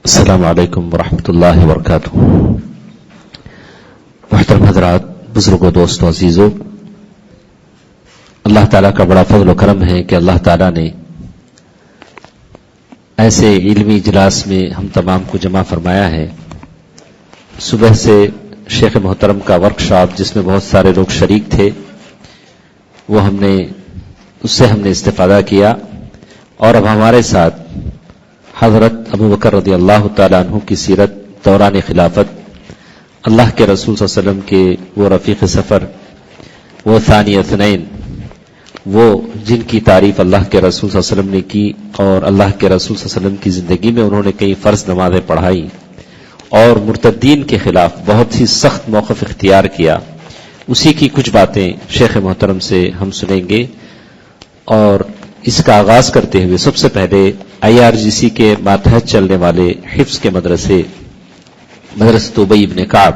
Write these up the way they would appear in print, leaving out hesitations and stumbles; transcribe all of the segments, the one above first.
السلام علیکم ورحمۃ اللہ وبرکاتہ۔ محترم حضرات، بزرگوں، دوستوں، عزیزوں، اللہ تعالیٰ کا بڑا فضل و کرم ہے کہ اللہ تعالیٰ نے ایسے علمی اجلاس میں ہم تمام کو جمع فرمایا ہے۔ صبح سے شیخ محترم کا ورکشاپ جس میں بہت سارے لوگ شریک تھے، وہ اس سے ہم نے استفادہ کیا، اور اب ہمارے ساتھ حضرت ابو بکر رضی اللہ تعالیٰ عنہ کی سیرت دوران خلافت، اللہ کے رسول صلی اللہ علیہ وسلم کے وہ رفیق سفر، وہ ثانی اثنین، وہ جن کی تعریف اللہ کے رسول صلی اللہ علیہ وسلم نے کی، اور اللہ کے رسول صلی اللہ علیہ وسلم کی زندگی میں انہوں نے کئی فرض نمازیں پڑھائی اور مرتدین کے خلاف بہت ہی سخت موقف اختیار کیا، اسی کی کچھ باتیں شیخ محترم سے ہم سنیں گے۔ اور اس کا آغاز کرتے ہوئے سب سے پہلے IRGC کے ماتحت چلنے والے حفظ کے مدرسہ ابی بن کعب،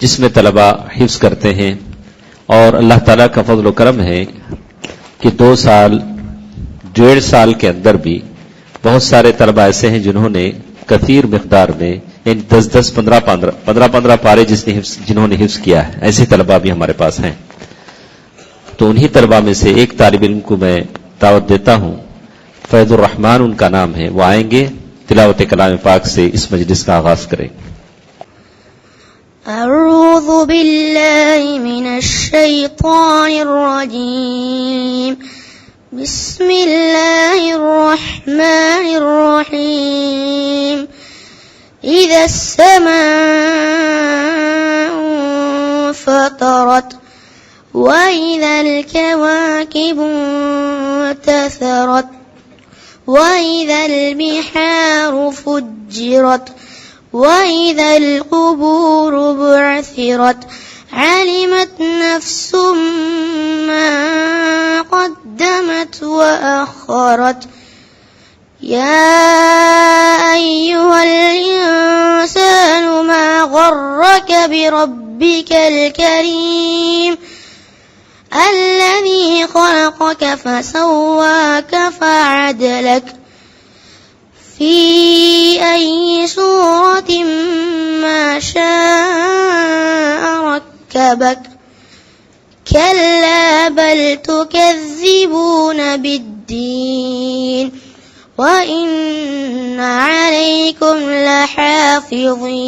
جس میں طلباء حفظ کرتے ہیں، اور اللہ تعالیٰ کا فضل و کرم ہے کہ 2 سال 1.5 سال کے اندر بھی بہت سارے طلباء ایسے ہیں جنہوں نے کثیر مقدار میں، یعنی 10 15 پارے جنہوں نے حفظ کیا ہے، ایسے طلباء بھی ہمارے پاس ہیں۔ تو انہی طلباء میں سے ایک طالب علم کو میں دعوت دیتا ہوں، فیض الرحمان ان کا نام ہے، وہ آئیں گے، تلاوت کلام پاک سے اس مجلس کا آغاز کریں۔ اعوذ باللہ من الشیطان الرجیم، بسم اللہ الرحمن الرحیم، اذا السماء فطرت وَإِذَا الْكَوَاكِبُ انتثرت وَإِذَا الْبِحَارُ فُجِّرَتْ وَإِذَا الْقُبُورُ بُعْثِرَتْ عَلِمَتْ نَفْسٌ مَّا قَدَّمَتْ وَأَخَّرَتْ يَا أَيُّهَا الْإِنسَانُ مَا غَرَّكَ بِرَبِّكَ الْكَرِيمِ الذي خلقك فسواك فعدلك في أي صورة ما شاء ركبك كلا بل تكذبون بالدين وإن عليكم لحافظين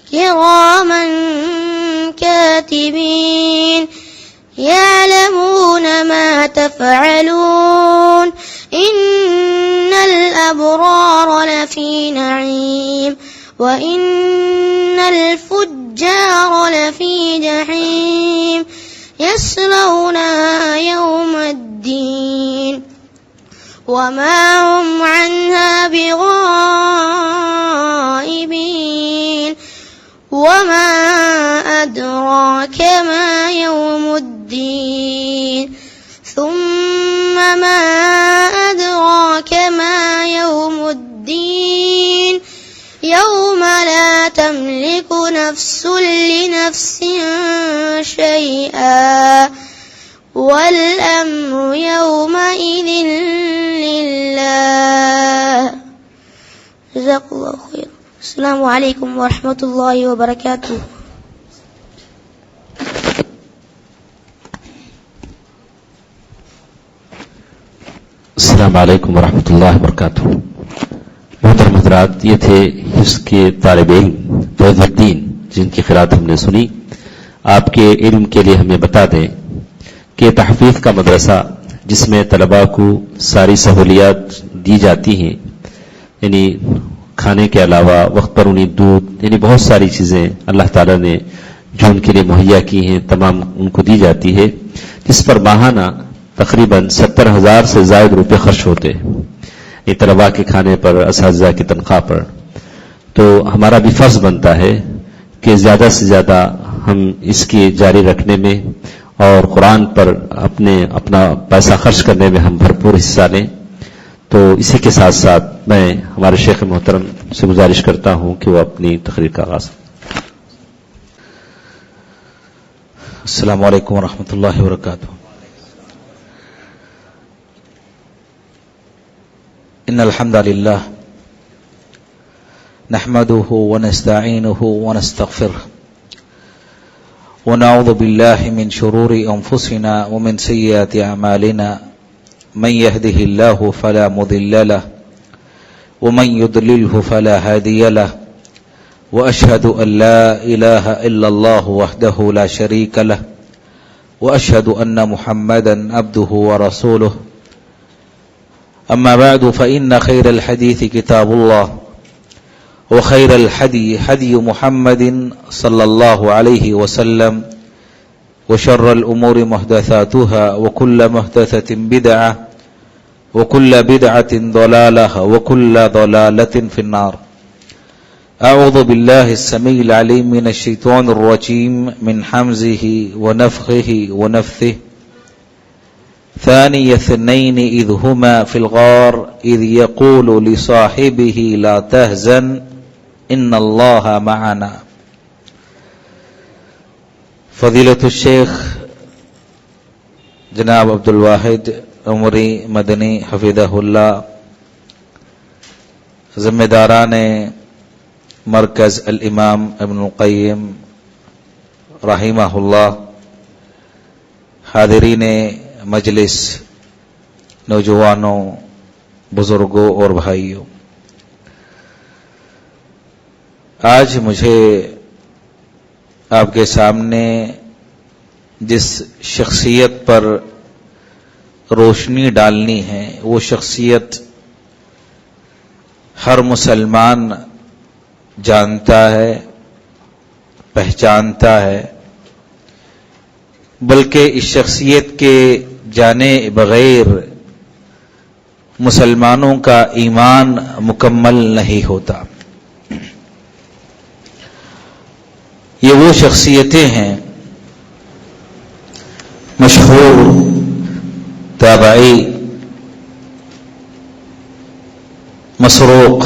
كراما كاتبين يعلمون ما تفعلون إن الأبرار لفي نعيم وإن الفجار لفي جحيم يصلونها يوم الدين وما هم عنها بغائبين وما أدراك ما يوم الدين ثم ما أدراك ما يوم الدين يوم لا تملك نفس لنفس شيئا والأمر يومئذ لله جزاك الله خير۔ السلام علیکم ورحمۃ اللہ وبرکاتہ۔ السلام علیکم ورحمۃ اللہ وبرکاتہ۔ محترم حضرات، یہ تھے حفظ کے طالب علم فیض الدین جن کی قرات ہم نے سنی۔ آپ کے علم کے لیے ہمیں بتا دیں کہ تحفیظ کا مدرسہ جس میں طلباء کو ساری سہولیات دی جاتی ہیں، یعنی کھانے کے علاوہ وقت پر انہیں دودھ، یعنی بہت ساری چیزیں اللہ تعالیٰ نے جو ان کے لیے مہیا کی ہیں تمام ان کو دی جاتی ہے، جس پر ماہانہ تقریباً 70,000 سے زائد روپے خرچ ہوتے ہیں، یہ طلباء کے کھانے پر، اساتذہ کی تنخواہ پر۔ تو ہمارا بھی فرض بنتا ہے کہ زیادہ سے زیادہ ہم اس کی جاری رکھنے میں اور قرآن پر اپنا پیسہ خرچ کرنے میں ہم بھرپور حصہ لیں۔ تو اسی کے ساتھ ساتھ میں ہمارے شیخ محترم سے گزارش کرتا ہوں کہ وہ اپنی تقریر کا آغاز کریں۔ السلام علیکم ورحمۃ اللہ وبرکاتہ۔ ان الحمد للہ نحمده ونستعينه ونستغفره ونعوذ بالله من شرور أنفسنا ومن سيئات أعمالنا من يهده الله فلا مضل له ومن يضلله فلا هادي له وأشهد أن لا إله إلا الله وحده لا شريك له وأشهد أن محمدا عبده ورسوله أما بعد فإن خير الحديث كتاب الله وخير الحدي حدي محمد صلى الله عليه وسلم وشر الأمور محدثاتها وكل محدثة بدعة وكل بدعة ضلالة وكل ضلالة في النار. أعوذ بالله السميع العليم من الشيطان الرجيم من حمزه ونفخه ونفثه. ثاني اثنين إذ هما في الغار إذ يقول لصاحبه لا تهزن إن الله معنا. فضیلۃ الشیخ جناب عبد الواحد عمری مدنی حفظہ اللہ، ذمہ داران مرکز الامام ابن القیم رحمہ اللہ، حاضرین مجلس، نوجوانوں، بزرگوں اور بھائیوں، آج مجھے آپ کے سامنے جس شخصیت پر روشنی ڈالنی ہے وہ شخصیت ہر مسلمان جانتا ہے، پہچانتا ہے، بلکہ اس شخصیت کے جانے بغیر مسلمانوں کا ایمان مکمل نہیں ہوتا۔ یہ وہ شخصیتیں ہیں مشہور تابعی مسروق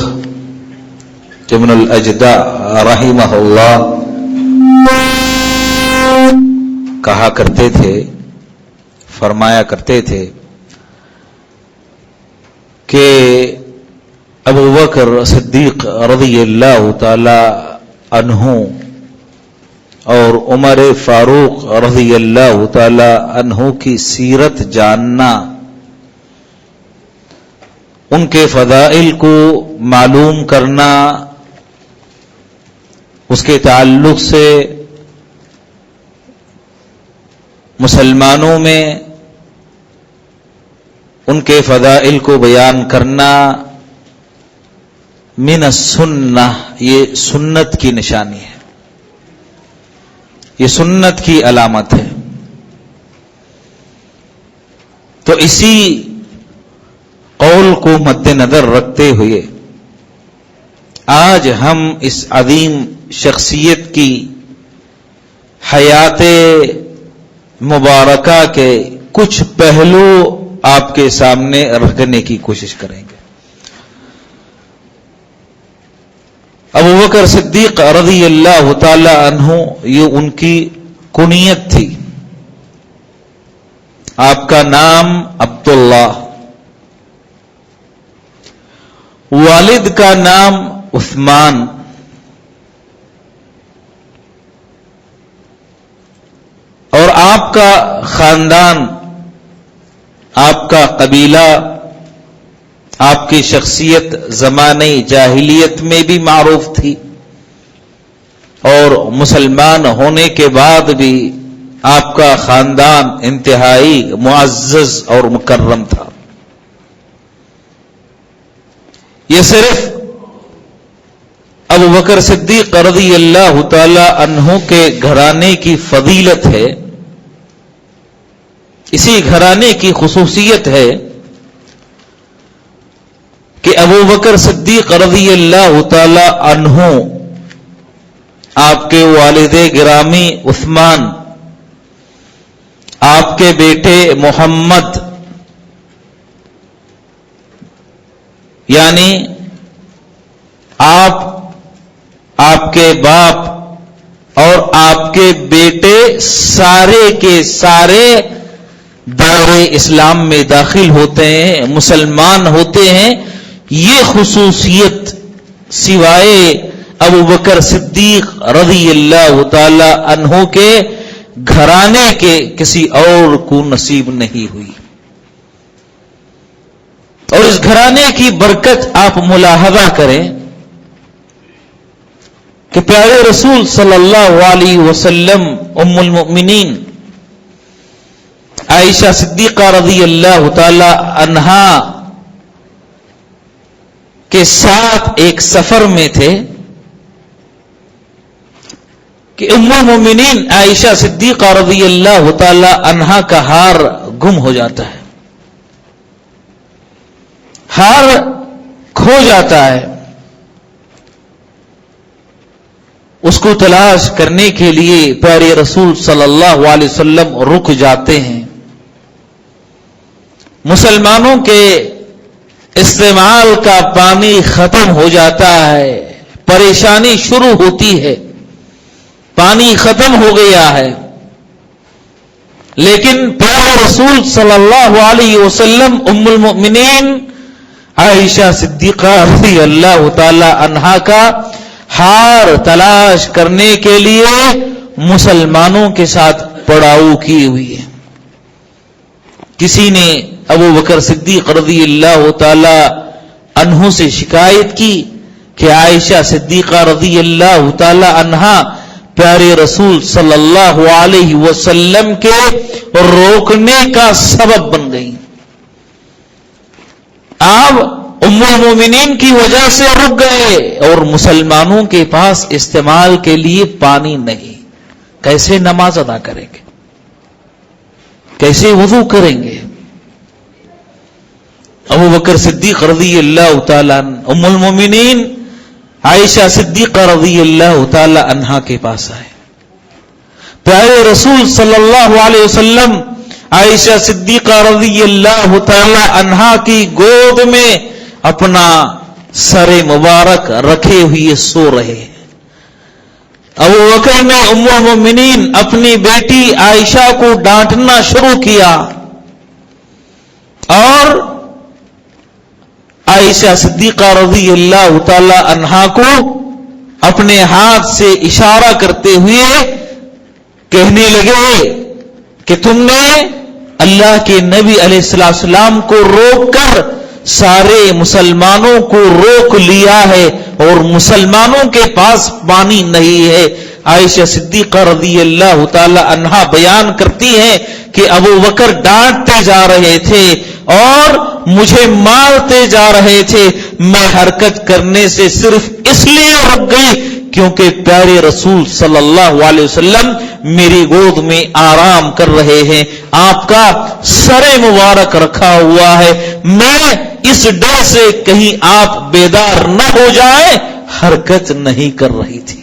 ابن الاجدع رحمہ اللہ کہا کرتے تھے، فرمایا کرتے تھے کہ ابو بکر صدیق رضی اللہ تعالی عنہ اور عمر فاروق رضی اللہ تعالی عنہ کی سیرت جاننا، ان کے فضائل کو معلوم کرنا، اس کے تعلق سے مسلمانوں میں ان کے فضائل کو بیان کرنا من السنہ، یہ سنت کی نشانی ہے، یہ سنت کی علامت ہے۔ تو اسی قول کو مد نظر رکھتے ہوئے آج ہم اس عظیم شخصیت کی حیات مبارکہ کے کچھ پہلو آپ کے سامنے رکھنے کی کوشش کریں گے۔ ابو بکر صدیق رضی اللہ تعالی عنہ یہ ان کی کنیت تھی، آپ کا نام عبداللہ، والد کا نام عثمان، اور آپ کا خاندان، آپ کا قبیلہ، آپ کی شخصیت زمانے جاہلیت میں بھی معروف تھی، اور مسلمان ہونے کے بعد بھی آپ کا خاندان انتہائی معزز اور مکرم تھا۔ یہ صرف ابو بکر صدیق رضی اللہ تعالی عنہ کے گھرانے کی فضیلت ہے، اسی گھرانے کی خصوصیت ہے کہ ابو بکر صدیق رضی اللہ تعالی عنہ آپ کے والد گرامی عثمان، آپ کے بیٹے محمد، یعنی آپ کے باپ اور آپ کے بیٹے سارے کے سارے دائرے اسلام میں داخل ہوتے ہیں، مسلمان ہوتے ہیں۔ یہ خصوصیت سوائے ابو بکر صدیق رضی اللہ تعالی عنہ کے گھرانے کے کسی اور کو نصیب نہیں ہوئی. اور اس گھرانے کی برکت آپ ملاحظہ کریں کہ پیارے رسول صلی اللہ علیہ وسلم ام المؤمنین عائشہ صدیقہ رضی اللہ تعالی عنہا کے ساتھ ایک سفر میں تھے کہ ام المؤمنین عائشہ صدیقہ رضی اللہ تعالی عنہا کا ہار گم ہو جاتا ہے، ہار کھو جاتا ہے. اس کو تلاش کرنے کے لیے پیارے رسول صلی اللہ علیہ وسلم رک جاتے ہیں. مسلمانوں کے استعمال کا پانی ختم ہو جاتا ہے، پریشانی شروع ہوتی ہے، پانی ختم ہو گیا ہے. لیکن پیارے رسول صلی اللہ علیہ وسلم ام المؤمنین عائشہ صدیقہ رضی اللہ تعالی عنہا کا ہار تلاش کرنے کے لیے مسلمانوں کے ساتھ پڑاؤ کی ہوئی ہے. کسی نے ابو بکر صدیق رضی اللہ تعالی عنہ سے شکایت کی کہ عائشہ صدیقہ رضی اللہ تعالی عنہا پیارے رسول صلی اللہ علیہ وسلم کے روکنے کا سبب بن گئی. آپ ام المومنین کی وجہ سے رک گئے اور مسلمانوں کے پاس استعمال کے لیے پانی نہیں. کیسے نماز ادا کریں گے؟ کیسے وضو کریں گے؟ ابو بکر صدیق رضی اللہ تعالیٰ ام المومنین عائشہ صدیقہ رضی اللہ تعالی عنہا کے پاس آئے. پیارے رسول صلی اللہ علیہ وسلم عائشہ صدیقہ رضی اللہ تعالی عنہا کی گود میں اپنا سر مبارک رکھے ہوئے سو رہے ہیں. ابو بکر نے ام المومنین اپنی بیٹی عائشہ کو ڈانٹنا شروع کیا اور عائشہ صدیقہ رضی اللہ تعالی عنہا کو اپنے ہاتھ سے اشارہ کرتے ہوئے کہنے لگے کہ تم نے اللہ کے نبی علیہ السلام کو روک کر سارے مسلمانوں کو روک لیا ہے اور مسلمانوں کے پاس پانی نہیں ہے. عائشہ صدیقہ رضی اللہ تعالی عنہا بیان کرتی ہیں کہ ابو بکر ڈانٹتے جا رہے تھے اور مجھے مارتے جا رہے تھے. میں حرکت کرنے سے صرف اس لیے رک گئی کیونکہ پیارے رسول صلی اللہ علیہ وسلم میری گود میں آرام کر رہے ہیں، آپ کا سر مبارک رکھا ہوا ہے. میں اس ڈر سے کہیں آپ بیدار نہ ہو جائیں حرکت نہیں کر رہی تھی.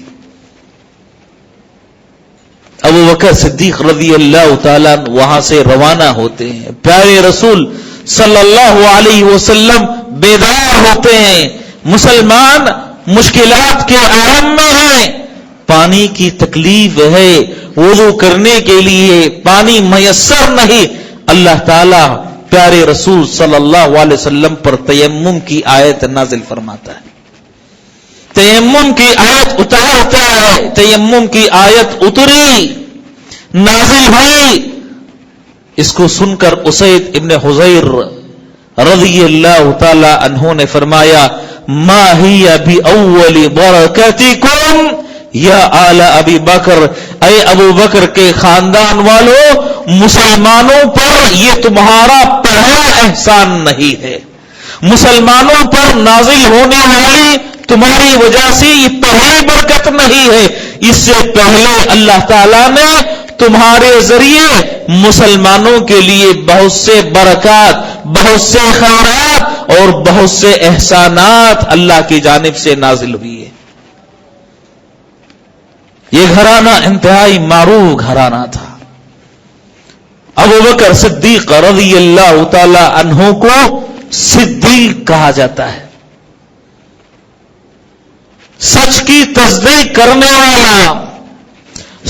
ابو بکر صدیق رضی اللہ تعالیٰ وہاں سے روانہ ہوتے ہیں. پیارے رسول صلی اللہ علیہ وسلم بیدار ہوتے ہیں. مسلمان مشکلات کے عالم میں ہیں، پانی کی تکلیف ہے، وضو کرنے کے لیے پانی میسر نہیں. اللہ تعالیٰ پیارے رسول صلی اللہ علیہ وسلم پر تیمم کی آیت نازل فرماتا ہے، تیمم کی آیت اتارتا ہے. تیمم کی آیت اتری، نازل ہوئی. اس کو سن کر اسید ابن حضیر رضی اللہ تعالی عنہ نے فرمایا ما ہی بأول برکتکم یا آل ابی بکر، اے ابو بکر کے خاندان والو، مسلمانوں پر یہ تمہارا پہلا احسان نہیں ہے. مسلمانوں پر نازل ہونے والی تمہاری وجہ سے یہ پہلی برکت نہیں ہے. اس سے پہلے اللہ تعالیٰ نے تمہارے ذریعے مسلمانوں کے لیے بہت سے برکات، بہت سے خیرات اور بہت سے احسانات اللہ کی جانب سے نازل ہوئی ہے. یہ گھرانہ انتہائی معروف گھرانہ تھا. ابو بکر صدیق رضی اللہ تعالی عنہ کو صدیق کہا جاتا ہے، سچ کی تصدیق کرنے والا،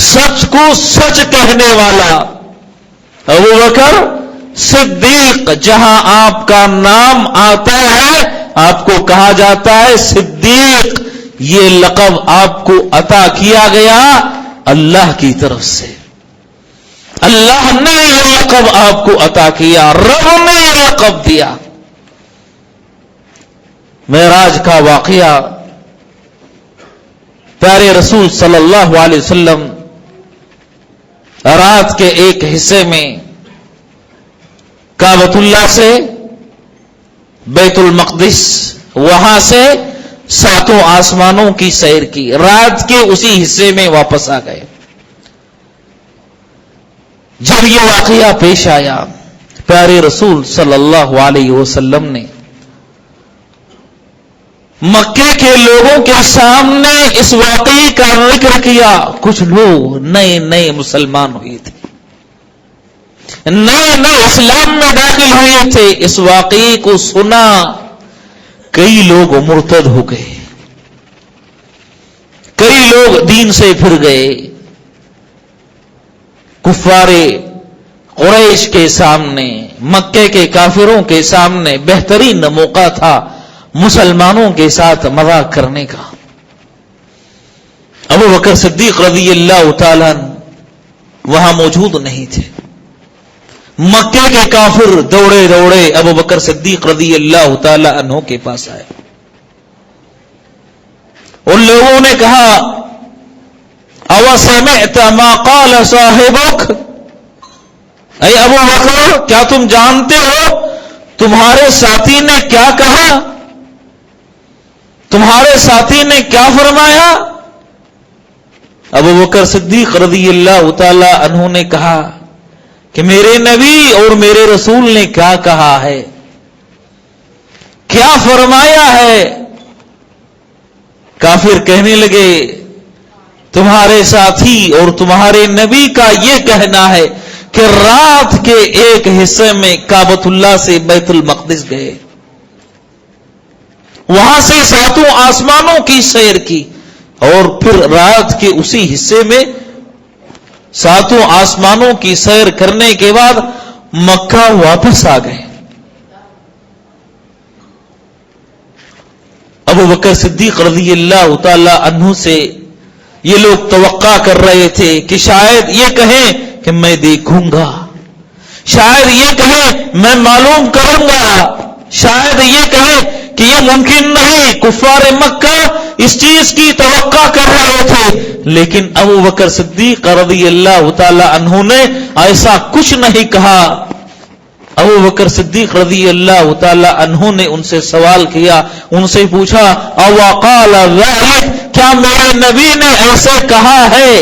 سچ کو سچ کہنے والا. ابو بکر صدیق، جہاں آپ کا نام آتا ہے آپ کو کہا جاتا ہے صدیق. یہ لقب آپ کو عطا کیا گیا اللہ کی طرف سے. اللہ نے یہ لقب آپ کو عطا کیا, رب نے یہ لقب دیا. معراج کا واقعہ, پیارے رسول صلی اللہ علیہ وسلم رات کے ایک حصے میں کعبۃ اللہ سے بیت المقدس, وہاں سے 7 آسمانوں کی سیر کی, رات کے اسی حصے میں واپس آ گئے. جب یہ واقعہ پیش آیا, پیارے رسول صلی اللہ علیہ وسلم نے مکے کے لوگوں کے سامنے اس واقعے کا ذکر کیا. کچھ لوگ نئے نئے مسلمان ہوئے تھے, نئے نئے اسلام میں داخل ہوئے تھے. اس واقعے کو سنا, کئی لوگ مرتد ہو گئے, کئی لوگ دین سے پھر گئے. کفار قریش کے سامنے, مکے کے کافروں کے سامنے بہترین موقع تھا مسلمانوں کے ساتھ مذاق کرنے کا. ابو بکر صدیق رضی اللہ تعالیٰ وہاں موجود نہیں تھے. مکے کے کافر دوڑے دوڑے ابو بکر صدیق رضی اللہ تعالیٰ عنہ کے پاس آئے. ان لوگوں نے کہا اوَسَمِعْتَ مَا قَالَ صَاحِبُكَ, اے ابو بکر کیا تم جانتے ہو تمہارے ساتھی نے کیا کہا, تمہارے ساتھی نے کیا فرمایا؟ ابو بکر صدیق رضی اللہ تعالی عنہ نے کہا کہ میرے نبی اور میرے رسول نے کیا کہا ہے, کیا فرمایا ہے؟ کافر کہنے لگے تمہارے ساتھی اور تمہارے نبی کا یہ کہنا ہے کہ رات کے ایک حصے میں کعبۃ اللہ سے بیت المقدس گئے, وہاں سے 7 آسمانوں کی سیر کی, اور پھر رات کے اسی حصے میں 7 آسمانوں کی سیر کرنے کے بعد مکہ واپس آ گئے. ابو بکر صدیق رضی اللہ تعالی عنہ سے یہ لوگ توقع کر رہے تھے کہ شاید یہ کہیں کہ میں دیکھوں گا, شاید یہ کہیں میں معلوم کروں گا, شاید یہ کہیں کہ یہ ممکن نہیں. کفار مکہ اس چیز کی توقع کر رہے تھے, لیکن ابو بکر صدیق رضی اللہ تعالی عنہ نے ایسا کچھ نہیں کہا. ابو بکر صدیق رضی اللہ تعالی عنہ نے ان سے سوال کیا, ان سے پوچھا او قال ذلک, کیا میرے نبی نے ایسے کہا ہے,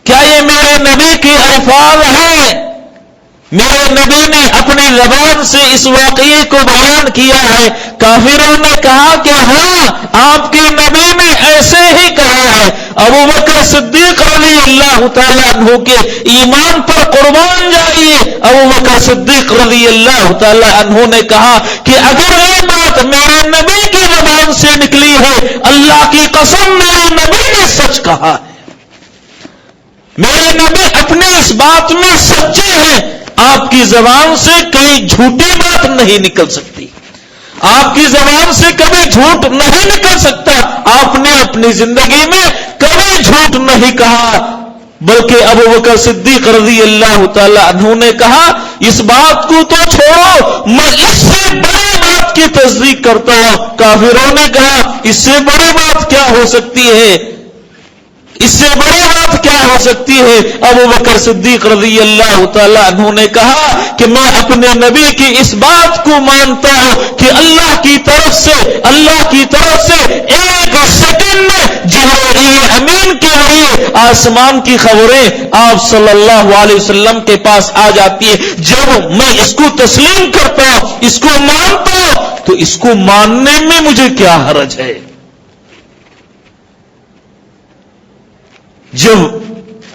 کیا یہ میرے نبی کے الفاظ ہیں؟ میرے نبی نے اپنی زبان سے اس واقعے کو بیان کیا ہے. کافروں نے کہا کہ ہاں آپ کے نبی نے ایسے ہی کہا ہے. ابو بکر صدیق رضی اللہ تعالیٰ عنہ کے ایمان پر قربان جائیے. ابو بکر صدیق رضی اللہ تعالیٰ عنہ نے کہا کہ اگر یہ بات میرے نبی کی زبان سے نکلی ہے, اللہ کی قسم میرے نبی نے سچ کہا ہے, میرے نبی اپنے اس بات میں سچے ہیں. آپ کی زبان سے کئی جھوٹی بات نہیں نکل سکتی, آپ کی زبان سے کبھی جھوٹ نہیں نکل سکتا. آپ نے اپنی زندگی میں کبھی جھوٹ نہیں کہا, بلکہ ابو بکر صدیق رضی اللہ تعالی عنہ نے کہا اس بات کو تو چھوڑو, میں اس سے بڑی بات کی تصدیق کرتا ہوں. کافروں نے کہا اس سے بڑی بات کیا ہو سکتی ہے, اس سے بڑی بات کیا ہو سکتی ہے؟ ابو بکر صدیق رضی اللہ تعالی عنہ نے کہا کہ میں اپنے نبی کی اس بات کو مانتا ہوں کہ اللہ کی طرف سے ایک سیکنڈ میں جبرائیل امین کے لیے آسمان کی خبریں آپ صلی اللہ علیہ وسلم کے پاس آ جاتی ہے. جب میں اس کو تسلیم کرتا ہوں, اس کو مانتا ہوں, تو اس کو ماننے میں مجھے کیا حرج ہے؟ جب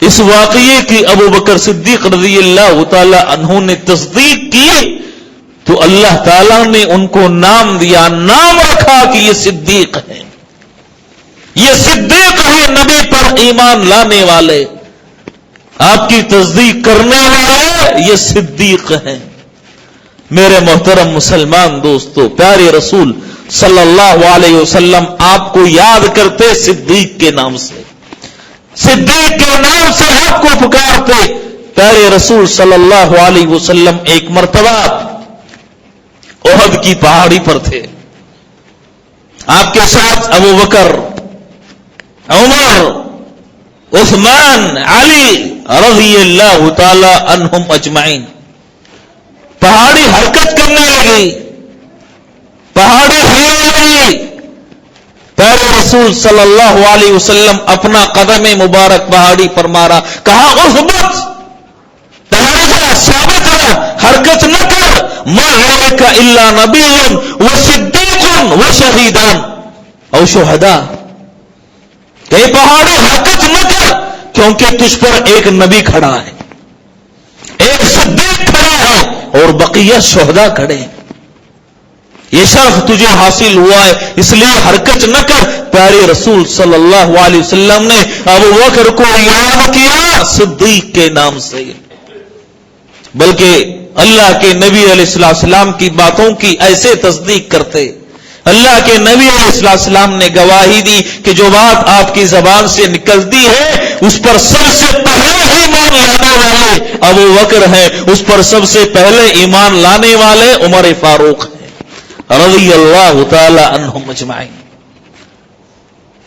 اس واقعے کی ابو بکر صدیق رضی اللہ تعالی عنہ نے تصدیق کی تو اللہ تعالیٰ نے ان کو نام دیا, نام رکھا کہ یہ صدیق ہیں, یہ صدیق ہیں, نبی پر ایمان لانے والے, آپ کی تصدیق کرنے والے یہ صدیق ہیں. میرے محترم مسلمان دوستو، پیارے رسول صلی اللہ علیہ وسلم آپ کو یاد کرتے صدیق کے نام سے، صدیق کے نام سے آپ کو پکارتے۔ پیارے رسول صلی اللہ علیہ وسلم ایک مرتبہ احد کی پہاڑی پر تھے، آپ کے ساتھ ابو بکر، عمر، عثمان، علی رضی اللہ تعالی عنہم اجمعین۔ پہاڑی حرکت کرنے لگی، پہاڑی ہلنے لگی۔ پیارے رسول صلی اللہ علیہ وسلم اپنا قدم مبارک پہاڑی پر مارا، کہا اثبت، ثابت ہے، حرکت نہ کر، ما علیک الا نبی و صدیق و شہیدان او شہداء، کہ پہاڑی حرکت نہ کر کیونکہ تجھ پر ایک نبی کھڑا ہے، ایک صدیق کھڑا ہے اور بقیہ شہداء کھڑے ہیں، یہ شرف تجھے حاصل ہوا ہے، اس لیے حرکت نہ کر۔ پیارے رسول صلی اللہ علیہ وسلم نے ابو بکر کو یاد کیا صدیق کے نام سے، بلکہ اللہ کے نبی علیہ السلام کی باتوں کی ایسے تصدیق کرتے۔ اللہ کے نبی علیہ السلام نے گواہی دی کہ جو بات آپ کی زبان سے نکلتی ہے اس پر سب سے پہلے ایمان لانے والے ابو بکر ہیں، اس پر سب سے پہلے ایمان لانے والے عمر فاروق ہیں رضی اللہ تعالی عنہم اجمعین۔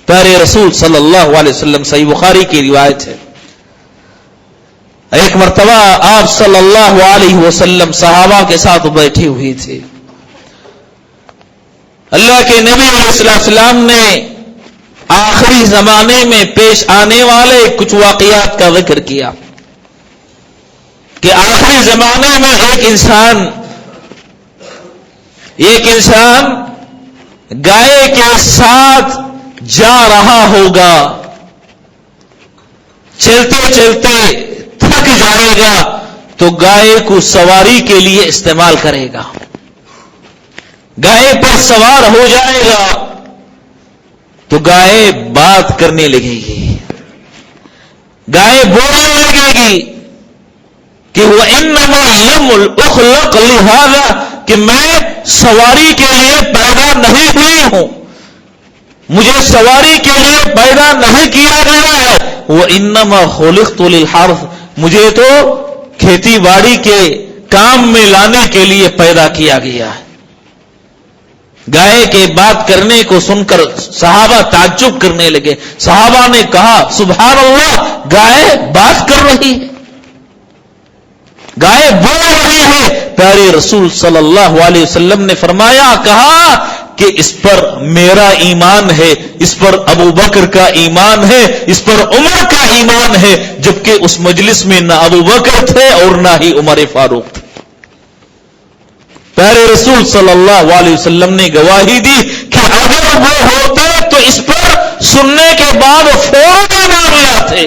پیارے رسول صلی اللہ علیہ وسلم، صحیح بخاری کی روایت ہے، ایک مرتبہ آپ صلی اللہ علیہ وسلم صحابہ کے ساتھ بیٹھے ہوئے تھے، اللہ کے نبی علیہ السلام نے آخری زمانے میں پیش آنے والے کچھ واقعات کا ذکر کیا کہ آخری زمانے میں ایک انسان گائے کے ساتھ جا رہا ہوگا، چلتے چلتے تھک جائے گا تو گائے کو سواری کے لیے استعمال کرے گا، گائے پر سوار ہو جائے گا تو گائے بات کرنے لگے گی، گائے بولنے لگے گی کہ وہ انما لم اخلق لہذا، کہ میں سواری کے لیے پیدا نہیں ہوئی ہوں، مجھے سواری کے لیے پیدا نہیں کیا گیا ہے، وہ انما خلقت للحرث، مجھے تو کھیتی باڑی کے کام میں لانے کے لیے پیدا کیا گیا ہے۔ گائے کے بات کرنے کو سن کر صحابہ تعجب کرنے لگے، صحابہ نے کہا سبحان اللہ، گائے بات کر رہی ہے، گائے بول رہی ہے۔ پیارے رسول صلی اللہ علیہ وسلم نے فرمایا، کہا کہ اس پر میرا ایمان ہے، اس پر ابو بکر کا ایمان ہے، اس پر عمر کا ایمان ہے، جبکہ اس مجلس میں نہ ابو بکر تھے اور نہ ہی عمر فاروق تھے۔ پیارے رسول صلی اللہ علیہ وسلم نے گواہی دی کہ اگر وہ ہوتے تو اس پر سننے کے بعد فوراً ایمان لاتے۔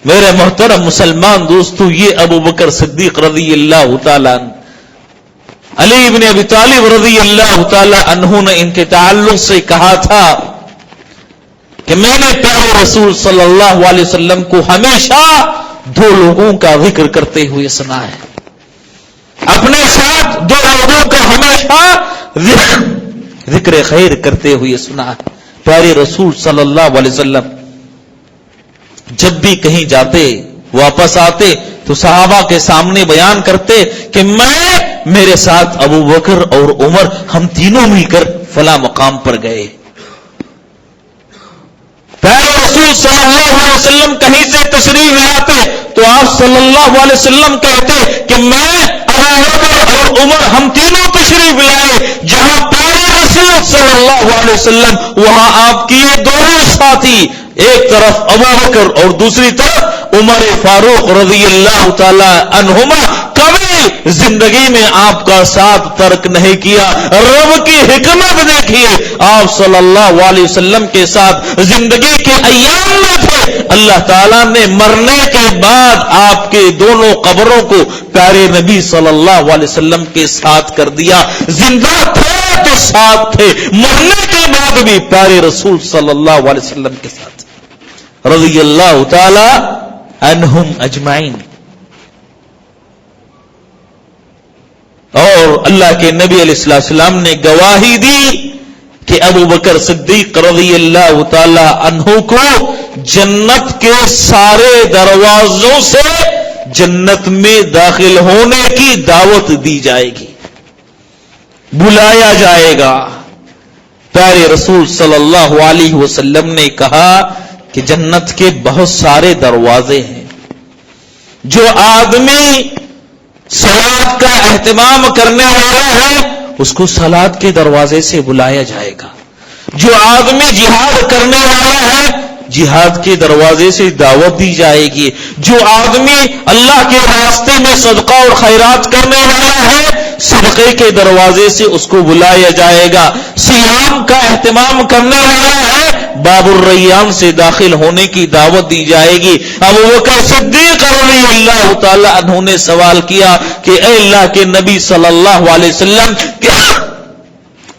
میرے محترم مسلمان دوستو، یہ ابو بکر صدیق رضی اللہ تعالیٰ عنہ، علی ابن ابی طالب رضی اللہ تعالی عنہ نے ان کے تعلق سے کہا تھا کہ میں نے پیارے رسول صلی اللہ علیہ وسلم کو ہمیشہ دو لوگوں کا ذکر کرتے ہوئے سنا ہے، اپنے ساتھ دو لوگوں کا ہمیشہ ذکر خیر کرتے ہوئے سنا ہے۔ پیارے رسول صلی اللہ علیہ وسلم جب بھی کہیں جاتے، واپس آتے تو صحابہ کے سامنے بیان کرتے کہ میرے ساتھ ابو بکر اور عمر ہم تینوں مل کر فلاں مقام پر گئے۔ پیارے رسول صلی اللہ علیہ وسلم کہیں سے تشریف لاتے تو آپ صلی اللہ علیہ وسلم کہتے کہ میں ابو بکر اور عمر ہم تینوں تشریف لائے، جہاں پیارے رسول صلی اللہ علیہ وسلم وہاں آپ کی یہ دونوں ساتھی، ایک طرف ابو بکر اور دوسری طرف عمر فاروق رضی اللہ تعالی عنہما، کبھی زندگی میں آپ کا ساتھ ترک نہیں کیا۔ رب کی حکمت دیکھیے، آپ صلی اللہ علیہ وسلم کے ساتھ زندگی کے ایام میں تھے، اللہ تعالیٰ نے مرنے کے بعد آپ کے دونوں قبروں کو پیارے نبی صلی اللہ علیہ وسلم کے ساتھ کر دیا۔ زندہ تھے تو ساتھ تھے، مرنے کے بعد بھی پیارے رسول صلی اللہ علیہ وسلم کے ساتھ رضی اللہ تعالی عنہم اجمعین۔ اور اللہ کے نبی علیہ السلام نے گواہی دی کہ ابو بکر صدیق رضی اللہ تعالی عنہ کو جنت کے سارے دروازوں سے جنت میں داخل ہونے کی دعوت دی جائے گی، بلایا جائے گا۔ پیارے رسول صلی اللہ علیہ وسلم نے کہا کہ جنت کے بہت سارے دروازے ہیں، جو آدمی صلاۃ کا اہتمام کرنے والا ہے اس کو صلاۃ کے دروازے سے بلایا جائے گا، جو آدمی جہاد کرنے والا ہے جہاد کے دروازے سے دعوت دی جائے گی، جو آدمی اللہ کے راستے میں صدقہ اور خیرات کرنے والا ہے صدقے کے دروازے سے اس کو بلایا جائے گا، صیام کا اہتمام کرنے والا ہے باب الریان سے داخل ہونے کی دعوت دی جائے گی۔ ابو بکر صدیق رضی اللہ تعالی عنہ نے سوال کیا کہ اے اللہ کے نبی صلی اللہ علیہ وسلم، کیا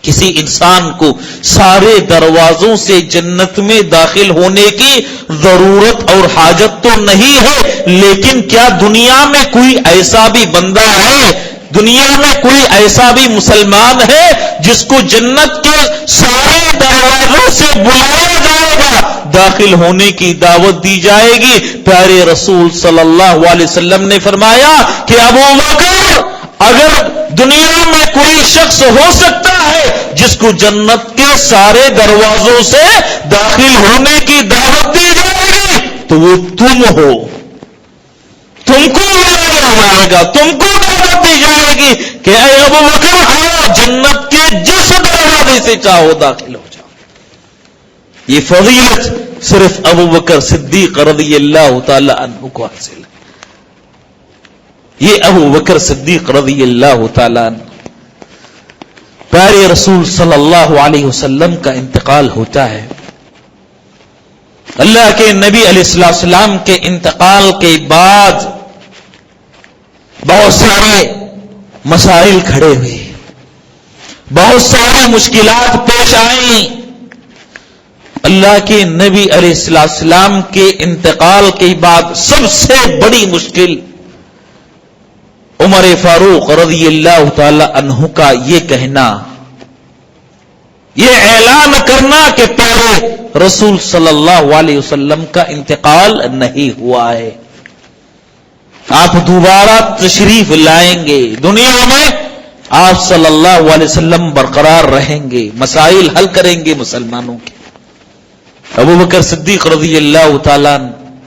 کسی انسان کو سارے دروازوں سے جنت میں داخل ہونے کی ضرورت اور حاجت تو نہیں ہے، لیکن کیا دنیا میں کوئی ایسا بھی بندہ ہے، دنیا میں کوئی ایسا بھی مسلمان ہے جس کو جنت کے سارے دروازوں سے بلایا جائے گا، داخل ہونے کی دعوت دی جائے گی؟ پیارے رسول صلی اللہ علیہ وسلم نے فرمایا کہ ابو بکر، اگر دنیا میں کوئی شخص ہو سکتا ہے جس کو جنت کے سارے دروازوں سے داخل ہونے کی دعوت دی جائے گی تو وہ تم ہو، تم کو بلایا جائے گا، تم کو دعوت دی جائے گی کہ اے ابو بکر آؤ، جنت کے جس دروازے سے چاہو داخل ہو جاؤ۔ یہ فضیلت صرف ابو بکر صدیق رضی اللہ تعالی عنہ کو حاصل ہے۔ یہ ابو بکر صدیق رضی اللہ تعالیٰ عنہ، پیارے رسول صلی اللہ علیہ وسلم کا انتقال ہوتا ہے۔ اللہ کے نبی علیہ السلام کے انتقال کے بعد بہت سارے مسائل کھڑے ہوئے، بہت ساری مشکلات پیش آئیں۔ اللہ کے نبی علیہ السلام کے انتقال کے بعد سب سے بڑی مشکل عمر فاروق رضی اللہ تعالی عنہ کا یہ کہنا، یہ اعلان کرنا کہ پیارے رسول صلی اللہ علیہ وسلم کا انتقال نہیں ہوا ہے، آپ دوبارہ تشریف لائیں گے، دنیا میں آپ صلی اللہ علیہ وسلم برقرار رہیں گے، مسائل حل کریں گے مسلمانوں کے۔ ابو بکر صدیق رضی اللہ تعالیٰ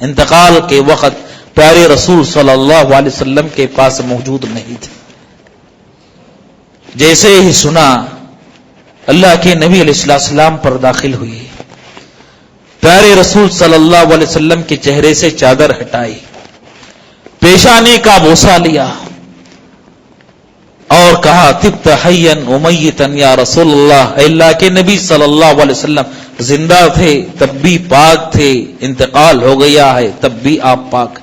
انتقال کے وقت پیارے رسول صلی اللہ علیہ وسلم کے پاس موجود نہیں تھے۔ جیسے ہی سنا اللہ کے نبی علیہ السلام پر داخل ہوئی، پیارے رسول صلی اللہ علیہ وسلم کے چہرے سے چادر ہٹائی، پیشانی کا بوسہ لیا اور کہا طبت حیا ومیتا یا رسول اللہ، اے اللہ کے نبی صلی اللہ علیہ وسلم زندہ تھے تب بھی پاک تھے، انتقال ہو گیا ہے تب بھی آپ پاک۔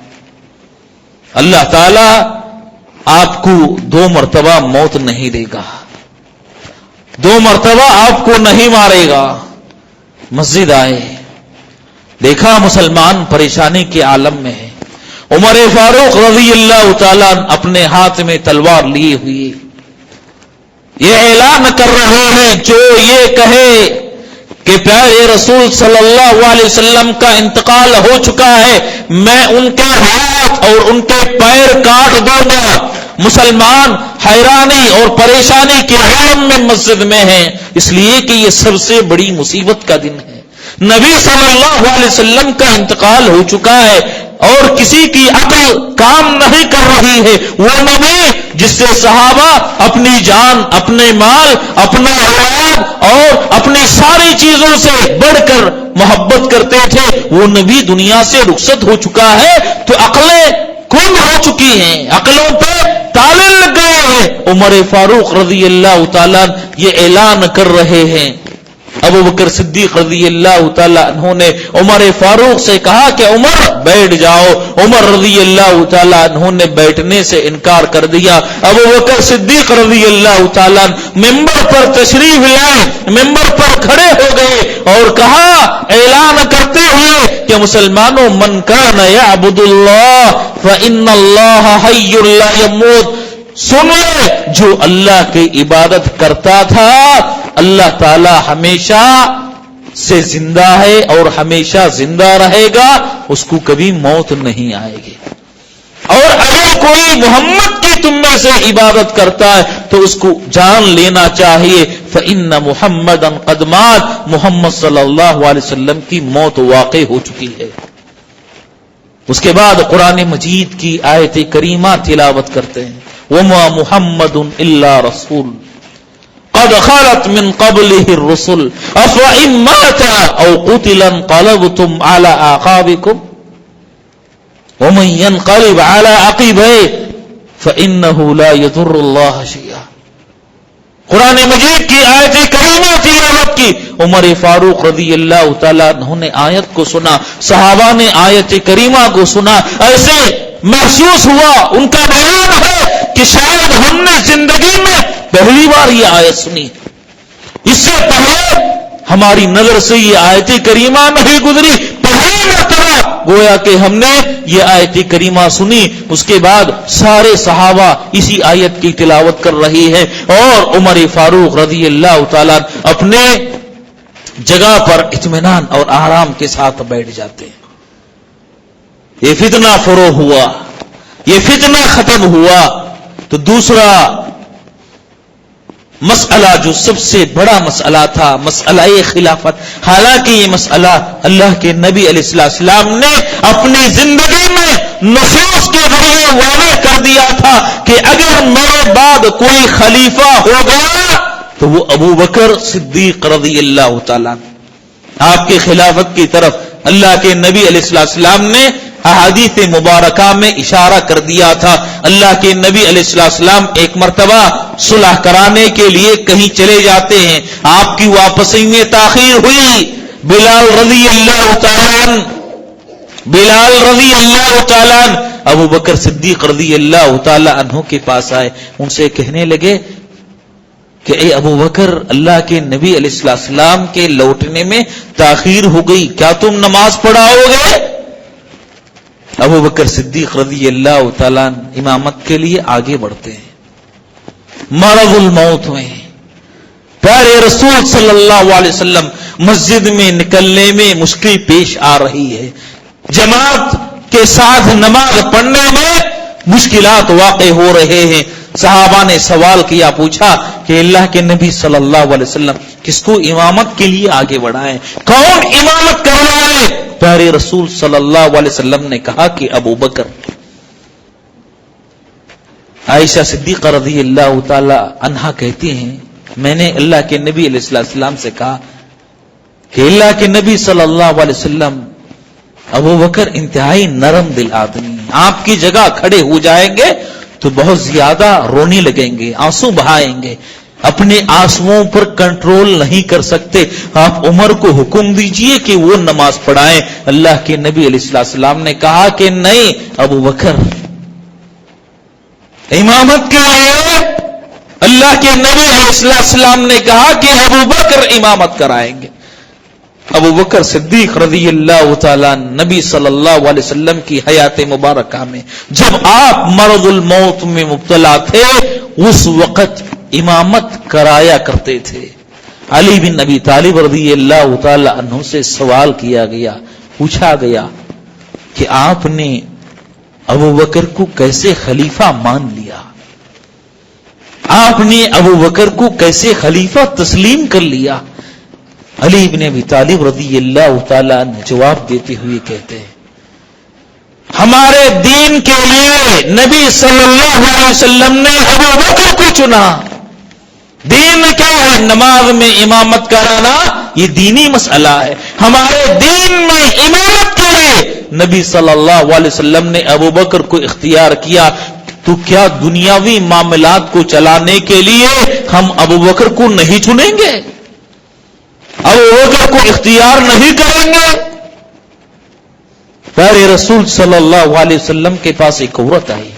اللہ تعالی آپ کو 2 مرتبہ موت نہیں دے گا، 2 مرتبہ آپ کو نہیں مارے گا۔ مسجد آئے، دیکھا مسلمان پریشانی کے عالم میں ہے، عمر فاروق رضی اللہ تعالیٰ اپنے ہاتھ میں تلوار لیے ہوئی یہ اعلان کر رہے ہیں، جو یہ کہے کہ پیارے رسول صلی اللہ علیہ وسلم کا انتقال ہو چکا ہے، میں ان کے ہاتھ اور ان کے پیر کاٹ دوں گا۔ مسلمان حیرانی اور پریشانی کے عالم میں مسجد میں ہیں، اس لیے کہ یہ سب سے بڑی مصیبت کا دن ہے، نبی صلی اللہ علیہ وسلم کا انتقال ہو چکا ہے اور کسی کی عقل کام نہیں کر رہی ہے۔ وہ نبی جس سے صحابہ اپنی جان، اپنے مال، اپنا اولاد اور اپنی ساری چیزوں سے بڑھ کر محبت کرتے تھے، وہ نبی دنیا سے رخصت ہو چکا ہے تو عقلیں گم ہو چکی ہیں، عقلوں پہ تالے لگ گئے ہیں۔ عمر فاروق رضی اللہ تعالیٰ یہ اعلان کر رہے ہیں۔ ابو بکر صدیق رضی اللہ تعالیٰ عنہ نے عمر فاروق سے کہا کہ عمر بیٹھ جاؤ، عمر رضی اللہ تعالیٰ عنہ نے بیٹھنے سے انکار کر دیا۔ ابو بکر صدیق رضی اللہ تعالیٰ ممبر پر تشریف لائے، ممبر پر کھڑے ہو گئے اور کہا اعلان کرتے ہوئے کہ مسلمانوں، من کان یعبد اللہ فإن اللہ حی لا یموت، سن لے جو اللہ کی عبادت کرتا تھا اللہ تعالی ہمیشہ سے زندہ ہے اور ہمیشہ زندہ رہے گا، اس کو کبھی موت نہیں آئے گی۔ اور اگر کوئی محمد کی تم میں سے عبادت کرتا ہے تو اس کو جان لینا چاہیے فإن محمدا قد مات، محمد صلی اللہ علیہ وسلم کی موت واقع ہو چکی ہے۔ اس کے بعد قرآن مجید کی آیت کریمہ تلاوت کرتے ہیں، وما محمد الا رسول قد خلت من قبله الرسل افإن مات او قتل انقلبتم على اعقابكم ومن ينقلب على عقبيه فإنه لا يضر الله شيئا۔ قرآن مجید کی آیت کریمہ تلاوت کی، عمر فاروق رضی اللہ تعالیٰ عنہ نے آیت کو سنا، صحابہ نے آیت کریمہ کو سنا، ایسے محسوس ہوا، ان کا بیان ہے کہ شاید ہم نے زندگی میں پہلی بار یہ آیت سنی، اس سے پہلے ہماری نظر سے یہ آیت کریمہ نہیں گزری، پہلی مرتبہ گویا کہ ہم نے یہ آیت کریمہ سنی۔ اس کے بعد سارے صحابہ اسی آیت کی تلاوت کر رہی ہے اور عمر فاروق رضی اللہ تعالیٰ اپنے جگہ پر اطمینان اور آرام کے ساتھ بیٹھ جاتے ہیں۔ یہ فتنہ فروغ ہوا، یہ فتنہ ختم ہوا تو دوسرا مسئلہ جو سب سے بڑا مسئلہ تھا، مسئلہ خلافت، حالانکہ یہ مسئلہ اللہ کے نبی علیہ السلام نے اپنی زندگی میں نصوص کے ذریعے واضح کر دیا تھا کہ اگر میرے بعد کوئی خلیفہ ہوگا تو وہ ابو بکر صدیق رضی اللہ تعالیٰ۔ آپ کے خلافت کی طرف اللہ کے نبی علیہ السلام نے احادیث مبارکہ میں اشارہ کر دیا تھا۔ اللہ کے نبی علیہ السلام ایک مرتبہ صلح کرانے کے لیے کہیں چلے جاتے ہیں، آپ کی واپسی میں تاخیر ہوئی، بلال رضی اللہ تعالیٰ ابو بکر صدیق رضی اللہ تعالیٰ عنہ کے پاس آئے، ان سے کہنے لگے کہ اے ابو بکر، اللہ کے نبی علیہ السلام کے لوٹنے میں تاخیر ہو گئی، کیا تم نماز پڑھاؤ گے؟ ابو بکر صدیق رضی اللہ تعالیٰ امامت کے لیے آگے بڑھتے ہیں، مرض الموت میں پیارے رسول صلی اللہ علیہ وسلم مسجد میں نکلنے میں مشکل پیش آ رہی ہے، جماعت کے ساتھ نماز پڑھنے میں مشکلات واقع ہو رہے ہیں۔ صحابہ نے سوال کیا، پوچھا کہ اللہ کے نبی صلی اللہ علیہ وسلم کس کو امامت کے لیے آگے بڑھائیں، کون امامت کروائے؟ پیارے رسول صلی اللہ علیہ وسلم نے کہا کہ ابو بکر۔ عائشہ صدیقہ رضی اللہ تعالی عنہا کہتی ہیں میں نے اللہ کے نبی علیہ السلام سے کہا کہ اللہ کے نبی صلی اللہ علیہ وسلم ابو بکر انتہائی نرم دل آدمی، آپ کی جگہ کھڑے ہو جائیں گے تو بہت زیادہ رونے لگیں گے، آنسو بہائیں گے، اپنے آنسوؤں پر کنٹرول نہیں کر سکتے، آپ عمر کو حکم دیجئے کہ وہ نماز پڑھائیں۔ اللہ کے نبی علیہ السلام نے کہا کہ نہیں، ابو بکر امامت کے لیے اللہ کے نبی علیہ السلام نے کہا کہ ابو بکر امامت کرائیں گے۔ ابو بکر صدیق رضی اللہ تعالیٰ نبی صلی اللہ علیہ وسلم کی حیات مبارکہ میں جب آپ مرض الموت میں مبتلا تھے اس وقت امامت کرایا کرتے تھے۔ علی بن ابی طالب رضی اللہ تعالی عنہ سے سوال کیا گیا، پوچھا گیا کہ آپ نے ابو بکر کو کیسے خلیفہ مان لیا، آپ نے ابو بکر کو کیسے خلیفہ تسلیم کر لیا؟ علی بن ابی طالب رضی اللہ تعالی عنہ جواب دیتے ہوئے کہتے ہیں ہمارے دین کے لیے نبی صلی اللہ علیہ وسلم نے ابو بکر کو چنا۔ دین کیا ہے؟ نماز میں امامت کرانا یہ دینی مسئلہ ہے، ہمارے دین میں امامت کے لیے نبی صلی اللہ علیہ وسلم نے ابو بکر کو اختیار کیا، تو کیا دنیاوی معاملات کو چلانے کے لیے ہم ابو بکر کو نہیں چنیں گے، ابو بکر کو اختیار نہیں کریں گے؟ پیارے رسول صلی اللہ علیہ وسلم کے پاس ایک عورت آئی،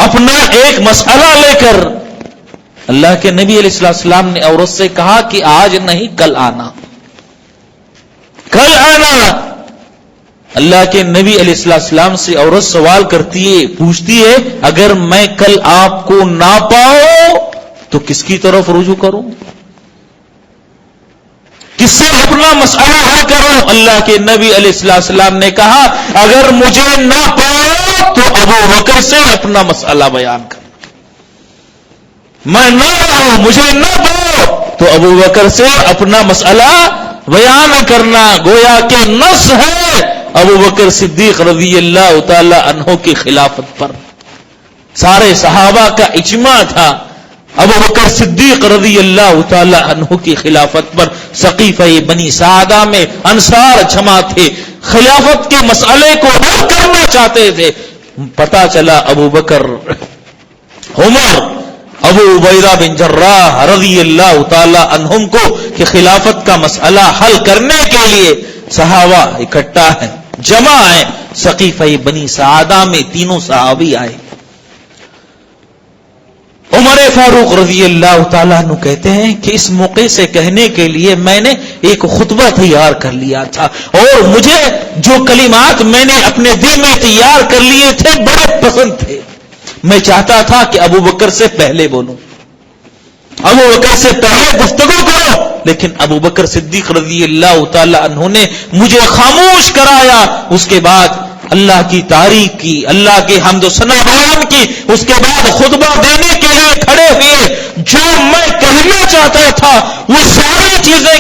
اپنا ایک مسئلہ لے کر اللہ کے نبی علیہ السلام نے عورت سے کہا کہ آج نہیں کل آنا، کل آنا۔ اللہ کے نبی علیہ السلام سے عورت سوال کرتی ہے، پوچھتی ہے اگر میں کل آپ کو نہ پاؤں تو کس کی طرف رجوع کروں، کس سے اپنا مسئلہ حل کروں؟ اللہ کے نبی علیہ السلام نے کہا اگر مجھے نہ پاؤ تو ابو بکر سے اپنا مسئلہ بیان کر، میں نہ پاؤں، مجھے نہ پاؤ تو ابو بکر سے اپنا مسئلہ بیان کرنا۔ گویا کہ نص ہے ابو بکر صدیق رضی اللہ تعالی عنہ کی خلافت پر، سارے صحابہ کا اجماع تھا ابو بکر صدیق رضی اللہ تعالی عنہ کی خلافت پر۔ سقیفہ بنی سعدہ میں انصار جمع تھے، خلافت کے مسئلے کو حل کرنا چاہتے تھے، پتا چلا ابو بکر، عمر، ابو عبیدہ بن جراح رضی اللہ تعالی عنہم کو کہ خلافت کا مسئلہ حل کرنے کے لیے صحابہ اکٹھا ہیں، جمع ہیں۔ سقیفہ بنی سعدہ میں تینوں صحابی آئے۔ عمر فاروق رضی اللہ تعالیٰ عنہ کہتے ہیں کہ اس موقع سے کہنے کے لیے میں نے ایک خطبہ تیار کر لیا تھا، اور مجھے جو کلمات میں نے اپنے دل میں تیار کر لیے تھے بڑے پسند تھے، میں چاہتا تھا کہ ابو بکر سے پہلے بولوں، ابو بکر سے پہلے گفتگو کرو، لیکن ابو بکر صدیق رضی اللہ تعالی عنہ نے مجھے خاموش کرایا۔ اس کے بعد اللہ کی تعریف کی، اللہ کے حمد و ثنا بیان کی، اس کے بعد خطبہ دینے کے لیے کھڑے ہوئے۔ جو میں کہنا چاہتا تھا وہ ساری چیزیں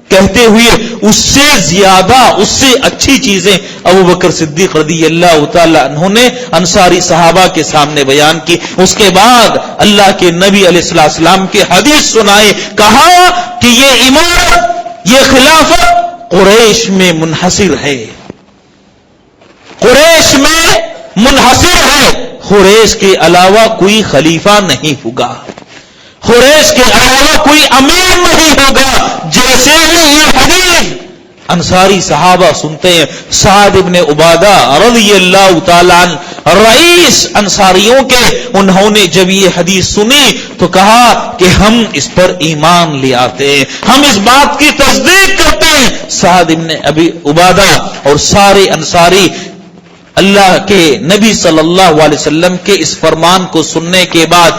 کہتے ہوئے اس سے زیادہ، اس سے اچھی چیزیں ابو بکر صدیق رضی اللہ تعالی عنہ نے انصاری صحابہ کے سامنے بیان کی۔ اس کے بعد اللہ کے نبی علیہ السلام کے حدیث سنائے، کہا کہ یہ امارت، یہ خلافت قریش میں منحصر ہے، قریش میں منحصر ہے، قریش کے علاوہ کوئی خلیفہ نہیں ہوگا، قریش کے علاوہ کوئی امیر نہیں ہوگا۔ جیسے ہی یہ حدیث انصاری صحابہ سنتے ہیں، سعد ابن عبادہ رضی اللہ تعالیٰ عنہ رئیس انصاریوں کے، انہوں نے جب یہ حدیث سنی تو کہا کہ ہم اس پر ایمان لے آتے ہیں، ہم اس بات کی تصدیق کرتے ہیں۔ سعد ابن ابی عبادہ اور سارے انصاری اللہ کے نبی صلی اللہ علیہ وسلم کے اس فرمان کو سننے کے بعد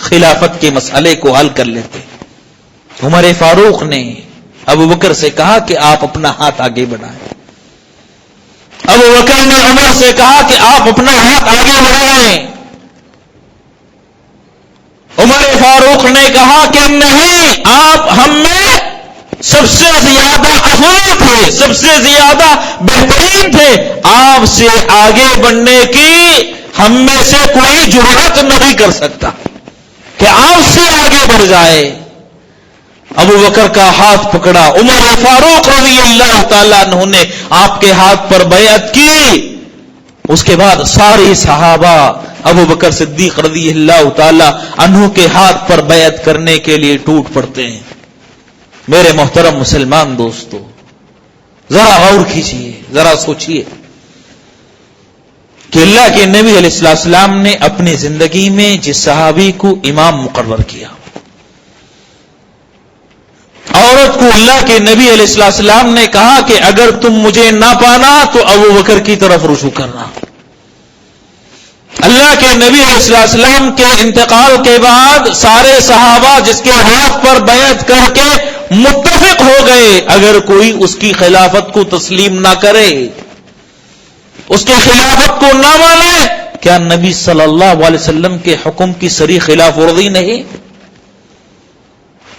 خلافت کے مسئلے کو حل کر لیتے۔ عمر فاروق نے ابو بکر سے کہا کہ آپ اپنا ہاتھ آگے بڑھائیں، ابو بکر نے عمر سے کہا کہ آپ اپنا ہاتھ آگے بڑھائیں، عمر فاروق نے کہا کہ نہیں، آپ ہم میں سب سے زیادہ افضل تھے، سب سے زیادہ بہترین تھے، آپ سے آگے بڑھنے کی ہم میں سے کوئی جرأت نہیں کر سکتا کہ آپ سے آگے بڑھ جائے۔ ابو بکر کا ہاتھ پکڑا، عمر فاروق رضی اللہ تعالیٰ عنہ نے آپ کے ہاتھ پر بیعت کی۔ اس کے بعد سارے صحابہ ابو بکر صدیق رضی اللہ تعالیٰ عنہ کے ہاتھ پر بیعت کرنے کے لیے ٹوٹ پڑتے ہیں۔ میرے محترم مسلمان دوستو، ذرا غور کیجیے، ذرا سوچیے کہ اللہ کے نبی علیہ السلام نے اپنی زندگی میں جس صحابی کو امام مقرر کیا، عورت کو اللہ کے نبی علیہ السلام نے کہا کہ اگر تم مجھے نہ پانا تو ابو بکر کی طرف رجوع کرنا۔ اللہ کے نبی علیہ السلام کے انتقال کے بعد سارے صحابہ جس کے ہاتھ پر بیعت کر کے متفق ہو گئے، اگر کوئی اس کی خلافت کو تسلیم نہ کرے، اس کی خلافت کو نہ مانے، کیا نبی صلی اللہ علیہ وسلم کے حکم کی صریح خلاف ورزی نہیں؟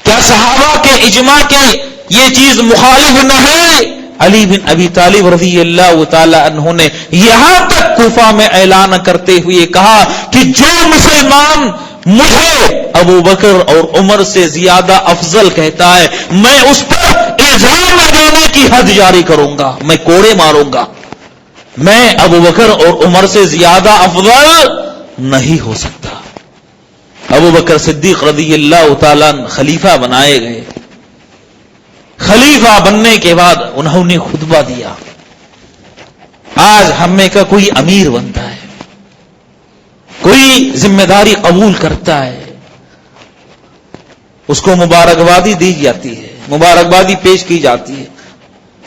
کیا صحابہ کے اجماع کے یہ چیز مخالف نہیں؟ علی بن ابی طالب رضی اللہ تعالی عنہ نے یہاں تک کوفہ میں اعلان کرتے ہوئے کہا کہ جو مسلمان مجھے ابو بکر اور عمر سے زیادہ افضل کہتا ہے، میں اس پر الزام لگانے کی حد جاری کروں گا، میں کوڑے ماروں گا، میں ابو بکر اور عمر سے زیادہ افضل نہیں ہو سکتا۔ ابو بکر صدیق رضی اللہ تعالیٰ خلیفہ بنائے گئے۔ خلیفہ بننے کے بعد انہوں نے خطبہ دیا۔ آج ہم میں کا کوئی امیر بنتا ہے، کوئی ذمہ داری قبول کرتا ہے، اس کو مبارکبادی دی جاتی ہے، مبارکبادی پیش کی جاتی ہے،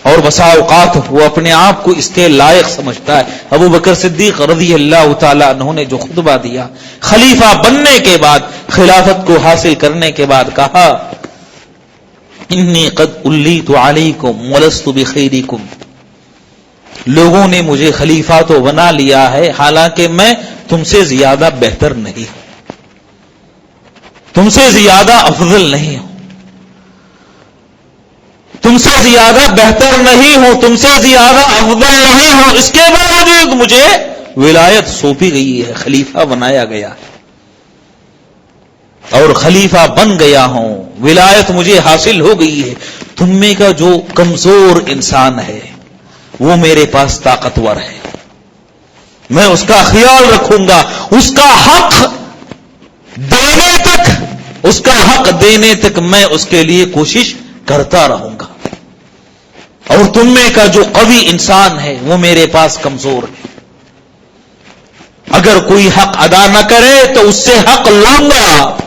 اور بسا اوقات وہ اپنے آپ کو اس کے لائق سمجھتا ہے. ابو بکر صدیق رضی اللہ تعالی عنہ نے جو خطبہ دیا خلیفہ بننے کے بعد، خلافت کو حاصل کرنے کے بعد، کہا انی قد الیت علیکم ولست بخیرکم، لوگوں نے مجھے خلیفہ تو بنا لیا ہے حالانکہ میں تم سے زیادہ بہتر نہیں ہوں، تم سے زیادہ افضل نہیں ہوں، تم سے زیادہ بہتر نہیں ہوں، تم سے زیادہ افضل نہیں ہوں، اس کے باوجود مجھے ولایت سونپی گئی ہے، خلیفہ بنایا گیا ہے اور خلیفہ بن گیا ہوں، ولایت مجھے حاصل ہو گئی ہے. تم میں کا جو کمزور انسان ہے وہ میرے پاس طاقتور ہے، میں اس کا خیال رکھوں گا، اس کا حق دینے تک میں اس کے لیے کوشش کرتا رہوں گا. اور تم میں کا جو قوی انسان ہے وہ میرے پاس کمزور ہے، اگر کوئی حق ادا نہ کرے تو اس سے حق لوں گا،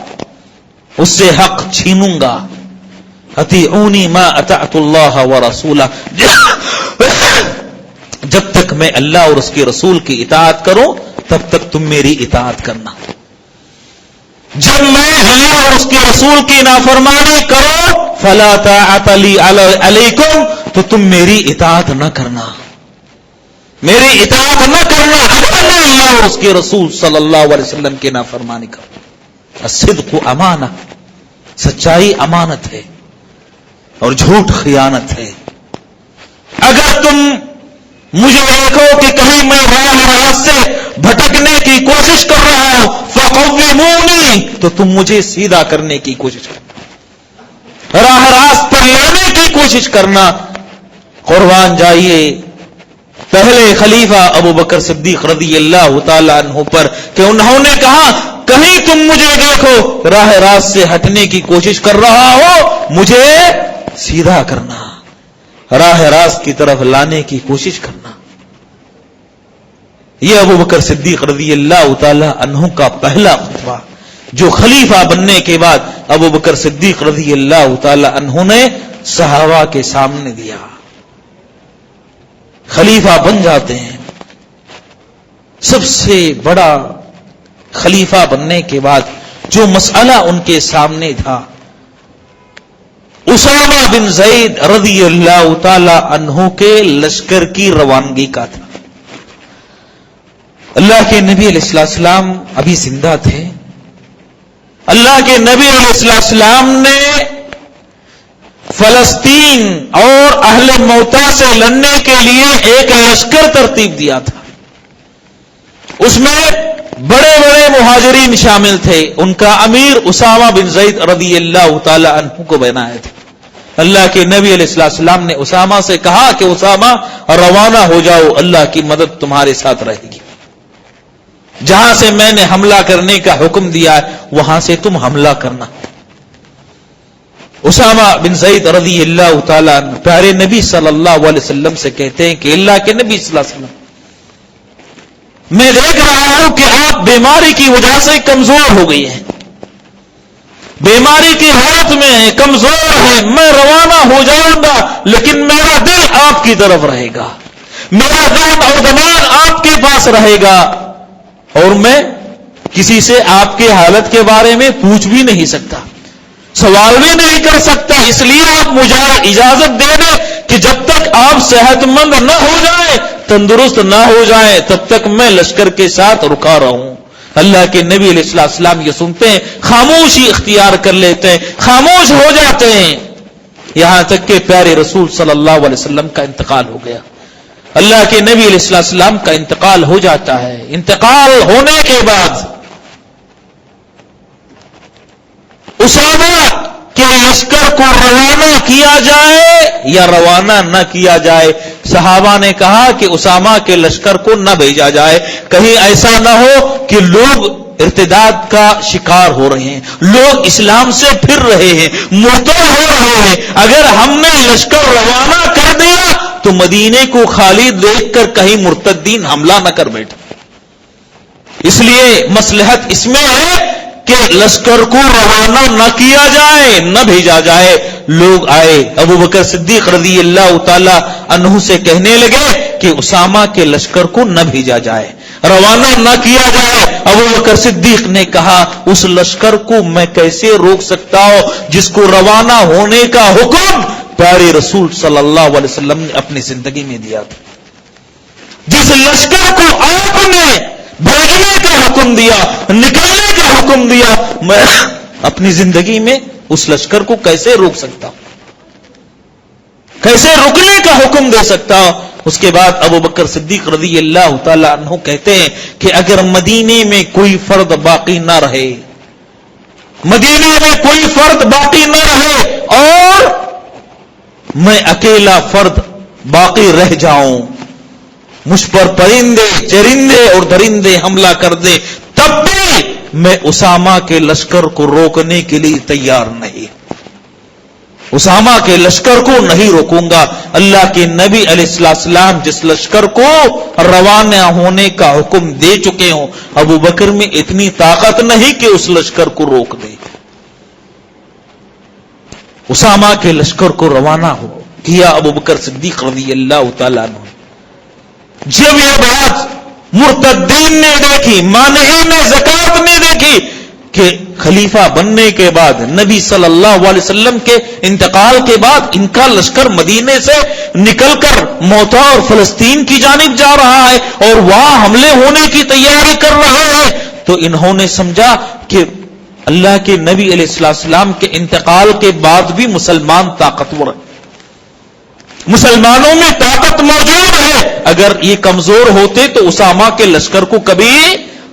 اس سے حق چھینوں گا. اطیعونی ما اطعت اللہ ورسولہ، جب تک میں اللہ اور اس کے رسول کی اطاعت کروں تب تک تم میری اطاعت کرنا، جب میں اللہ اور اس کے رسول کی نافرمانی کروں فلا طاعت لی علیکم، تو تم میری اطاعت نہ کرنا، میری اطاعت نہ کرنا اگر میں اللہ اور اس کے رسول صلی اللہ علیہ وسلم کی نافرمانی کروں. الصدق امانہ، سچائی امانت ہے اور جھوٹ خیانت ہے. اگر تم مجھے دیکھو کہ کہیں میں راہ سے بھٹکنے کی کوشش کر رہا ہوں فقومونی، تو تم مجھے سیدھا کرنے کی کوشش کرنا، راہ راست پر لانے کی کوشش کرنا. قربان جائیے پہلے خلیفہ ابو بکر صدیق رضی اللہ تعالی عنہ پر کہ انہوں نے کہا کہیں تم مجھے دیکھو راہ راست سے ہٹنے کی کوشش کر رہا ہو، مجھے سیدھا کرنا، راہ راست کی طرف لانے کی کوشش کرنا. یہ ابو بکر صدیق رضی اللہ تعالی عنہ کا پہلا خطبہ جو خلیفہ بننے کے بعد ابو بکر صدیق رضی اللہ تعالی عنہ نے صحابہ کے سامنے دیا. خلیفہ بن جاتے ہیں، سب سے بڑا خلیفہ بننے کے بعد جو مسئلہ ان کے سامنے تھا اسامہ بن زید رضی اللہ تعالی عنہ کے لشکر کی روانگی کا تھا. اللہ کے نبی علیہ السلام ابھی زندہ تھے. اللہ کے نبی علیہ السلام نے فلسطین اور اہل موتا سے لڑنے کے لیے ایک لشکر ترتیب دیا تھا. اس میں بڑے بڑے مہاجرین شامل تھے، ان کا امیر اسامہ بن زید رضی اللہ تعالی عنہ کو بنایا تھا. اللہ کے نبی علیہ السلام نے اسامہ سے کہا کہ اسامہ روانہ ہو جاؤ، اللہ کی مدد تمہارے ساتھ رہے گی، جہاں سے میں نے حملہ کرنے کا حکم دیا ہے وہاں سے تم حملہ کرنا. اسامہ بن زید رضی اللہ تعالیٰ عنہ پیارے نبی صلی اللہ علیہ وسلم سے کہتے ہیں کہ اللہ کے نبی صلی اللہ علیہ وسلم میں دیکھ رہا ہوں کہ آپ بیماری کی وجہ سے کمزور ہو گئی ہیں، بیماری کی حالت میں ہے، کمزور ہے، میں روانہ ہو جاؤں گا لیکن میرا دل آپ کی طرف رہے گا، میرا ذہن اور دماغ آپ کے پاس رہے گا اور میں کسی سے آپ کی حالت کے بارے میں پوچھ بھی نہیں سکتا، سوال بھی نہیں کر سکتا. اس لیے آپ مجھے اجازت دے دیں کہ جب تک آپ صحت مند نہ ہو جائیں، تندرست نہ ہو جائیں، تب تک میں لشکر کے ساتھ رکا رہوں. اللہ کے نبی علیہ السلام یہ سنتے ہیں، خاموشی اختیار کر لیتے ہیں، خاموش ہو جاتے ہیں، یہاں تک کہ پیارے رسول صلی اللہ علیہ وسلم کا انتقال ہو گیا. اللہ کے نبی علیہ السلام کا انتقال ہو جاتا ہے. انتقال ہونے کے بعد اسامہ کے لشکر کو روانہ کیا جائے یا روانہ نہ کیا جائے. صحابہ نے کہا کہ اسامہ کے لشکر کو نہ بھیجا جائے، کہیں ایسا نہ ہو کہ لوگ ارتداد کا شکار ہو رہے ہیں، لوگ اسلام سے پھر رہے ہیں، مرتد ہو رہے ہیں. اگر ہم نے لشکر روانہ کر دیا تو مدینے کو خالی دیکھ کر کہیں مرتدین حملہ نہ کر بیٹھے. اس لیے مصلحت اس میں ہے کہ لشکر کو روانہ نہ کیا جائے، نہ بھیجا جائے، لوگ آئے ابو بکر صدیق رضی اللہ تعالی عنہ سے کہنے لگے کہ اسامہ کے لشکر کو نہ بھیجا جائے، روانہ نہ کیا جائے۔ ابو بکر صدیق نے کہا اس لشکر کو میں کیسے روک سکتا ہوں جس کو روانہ ہونے کا حکم پیارے رسول صلی اللہ علیہ وسلم نے اپنی زندگی میں دیا تھا، جس لشکر کو آپ نے بھیجنے کا حکم دیا، نکلنے کا حکم دیا، میں اپنی زندگی میں اس لشکر کو کیسے روک سکتا ہوں، کیسے رکنے کا حکم دے سکتا ہوں۔ اس کے بعد ابو بکر صدیق رضی اللہ تعالی عنہ کہتے ہیں کہ اگر مدینے میں کوئی فرد باقی نہ رہے، مدینے میں کوئی فرد باقی نہ رہے اور میں اکیلا فرد باقی رہ جاؤں، مجھ پر پرندے چرندے اور درندے حملہ کر دے، تب بھی میں اسامہ کے لشکر کو روکنے کے لیے تیار نہیں، اسامہ کے لشکر کو نہیں روکوں گا۔ اللہ کے نبی علیہ السلام جس لشکر کو روانہ ہونے کا حکم دے چکے ہوں، ابو بکر میں اتنی طاقت نہیں کہ اس لشکر کو روک دے۔ اسامہ کے لشکر کو روانہ ہو کیا ابو بکر صدیق رضی اللہ تعالیٰ عنہ۔ جب یہ بات مرتدین نے دیکھی، مانعین زکات نے دیکھی کہ خلیفہ بننے کے بعد، نبی صلی اللہ علیہ وسلم کے انتقال کے بعد ان کا لشکر مدینے سے نکل کر موتا اور فلسطین کی جانب جا رہا ہے اور وہاں حملے ہونے کی تیاری کر رہا ہے، تو انہوں نے سمجھا کہ اللہ کے نبی علیہ السلام کے انتقال کے بعد بھی مسلمان طاقتور ہیں، مسلمانوں میں طاقت موجود ہے، اگر یہ کمزور ہوتے تو اسامہ کے لشکر کو کبھی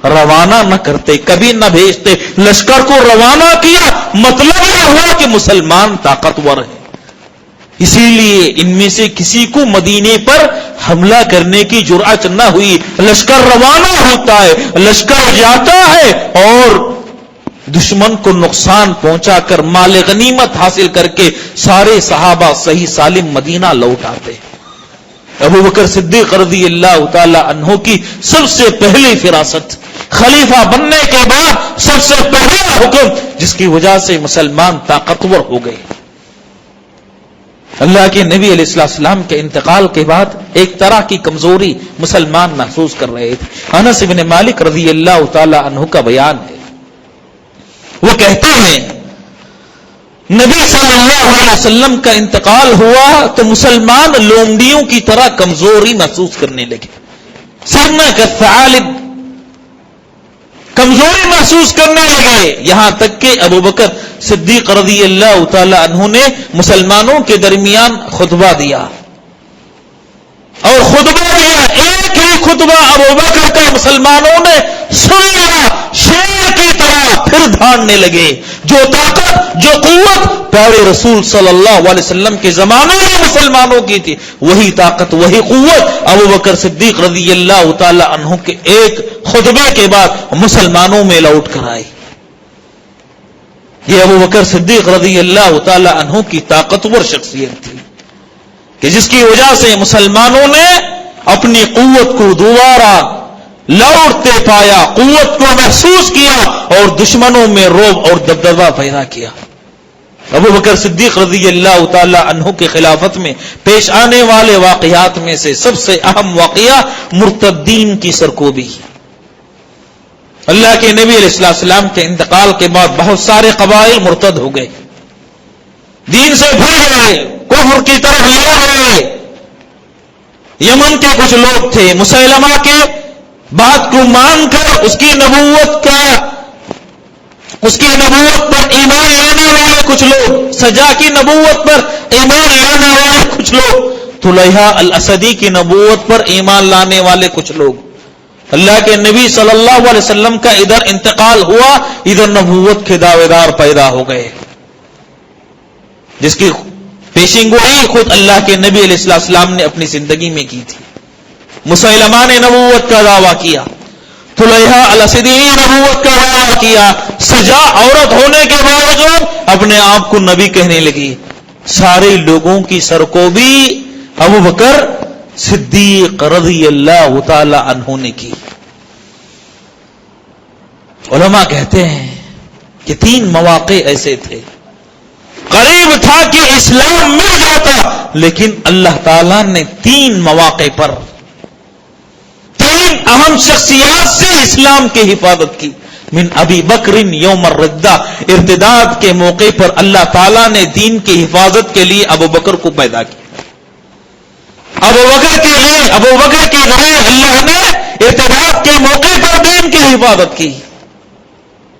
روانہ نہ کرتے، کبھی نہ بھیجتے۔ لشکر کو روانہ کیا، مطلب یہ ہوا کہ مسلمان طاقتور ہے، اسی لیے ان میں سے کسی کو مدینے پر حملہ کرنے کی جرأت نہ ہوئی۔ لشکر روانہ ہوتا ہے، لشکر جاتا ہے اور دشمن کو نقصان پہنچا کر مال غنیمت حاصل کر کے سارے صحابہ صحیح سالم مدینہ لوٹ آتے۔ ابو بکر صدیق رضی اللہ تعالی عنہ کی سب سے پہلی فراست، خلیفہ بننے کے بعد سب سے پہلا حکم جس کی وجہ سے مسلمان طاقتور ہو گئے۔ اللہ کے نبی علیہ السلام کے انتقال کے بعد ایک طرح کی کمزوری مسلمان محسوس کر رہے تھے۔ انس بن مالک رضی اللہ تعالی عنہ کا بیان ہے، وہ کہتے ہیں نبی صلی اللہ علیہ وسلم کا انتقال ہوا تو مسلمان لومڑیوں کی طرح کمزوری محسوس کرنے لگے، سرنا کالثعالب، کمزوری محسوس کرنے لگے، یہاں تک کہ ابو بکر صدیق رضی اللہ تعالی عنہ نے مسلمانوں کے درمیان خطبہ دیا، اور خطبہ دیا، ایک ہی خطبہ ابو بکر کا مسلمانوں نے سن لیا، شیر کی طرح پھر دھاڑنے لگے۔ جو طاقت، جو قوت پیارے رسول صلی اللہ علیہ وسلم کے زمانے میں مسلمانوں کی تھی، وہی طاقت، وہی قوت ابو بکر صدیق رضی اللہ تعالی عنہ کے ایک خطبے کے بعد مسلمانوں میں لوٹ کر آئی۔ یہ ابو بکر صدیق رضی اللہ تعالی عنہ کی طاقتور شخصیت تھی کہ جس کی وجہ سے مسلمانوں نے اپنی قوت کو دوبارہ لوٹتے پایا، قوت کو محسوس کیا اور دشمنوں میں رعب اور دبدبہ پیدا کیا۔ ابو بکر صدیق رضی اللہ تعالی عنہ کی خلافت میں پیش آنے والے واقعات میں سے سب سے اہم واقعہ مرتدین کی سرکوبی۔ اللہ کے نبی علیہ السلام کے انتقال کے بعد بہت سارے قبائل مرتد ہو گئے، دین سے بھول گئے، کفر کی طرف لوٹ گئے۔ یمن کے کچھ لوگ تھے، مسیلمہ کے بات کو مان کر اس کی نبوت پر ایمان لانے والے کچھ لوگ، سجا کی نبوت پر ایمان لانے والے کچھ لوگ، طلحہ الاسدی کی نبوت پر ایمان لانے والے کچھ لوگ۔ اللہ کے نبی صلی اللہ علیہ وسلم کا ادھر انتقال ہوا، ادھر نبوت کے دعوے دار پیدا ہو گئے، جس کی پیشین گوئی خود اللہ کے نبی علیہ السلام نے اپنی زندگی میں کی تھی۔ مسیلمہ نے نبوت کا دعویٰ کیا، طلحہ الاسدی نے نبوت کا دعویٰ کیا، سجا عورت ہونے کے باوجود اپنے آپ کو نبی کہنے لگی۔ سارے لوگوں کی سرکوبی ابو بکر صدیق رضی اللہ تعالی عنہ نے کی۔ علماء کہتے ہیں کہ 3 مواقع ایسے تھے قریب تھا کہ اسلام مل جاتا، لیکن اللہ تعالیٰ نے 3 مواقع پر 3 اہم شخصیات سے اسلام کی حفاظت کی. من ابی بکر یوم الردہ، ارتداد کے موقع پر اللہ تعالیٰ نے دین کی حفاظت کے لیے ابو بکر کو پیدا کیا. ابو بکر کے لیے اللہ نے ارتداد کے موقع پر دین کی حفاظت کی.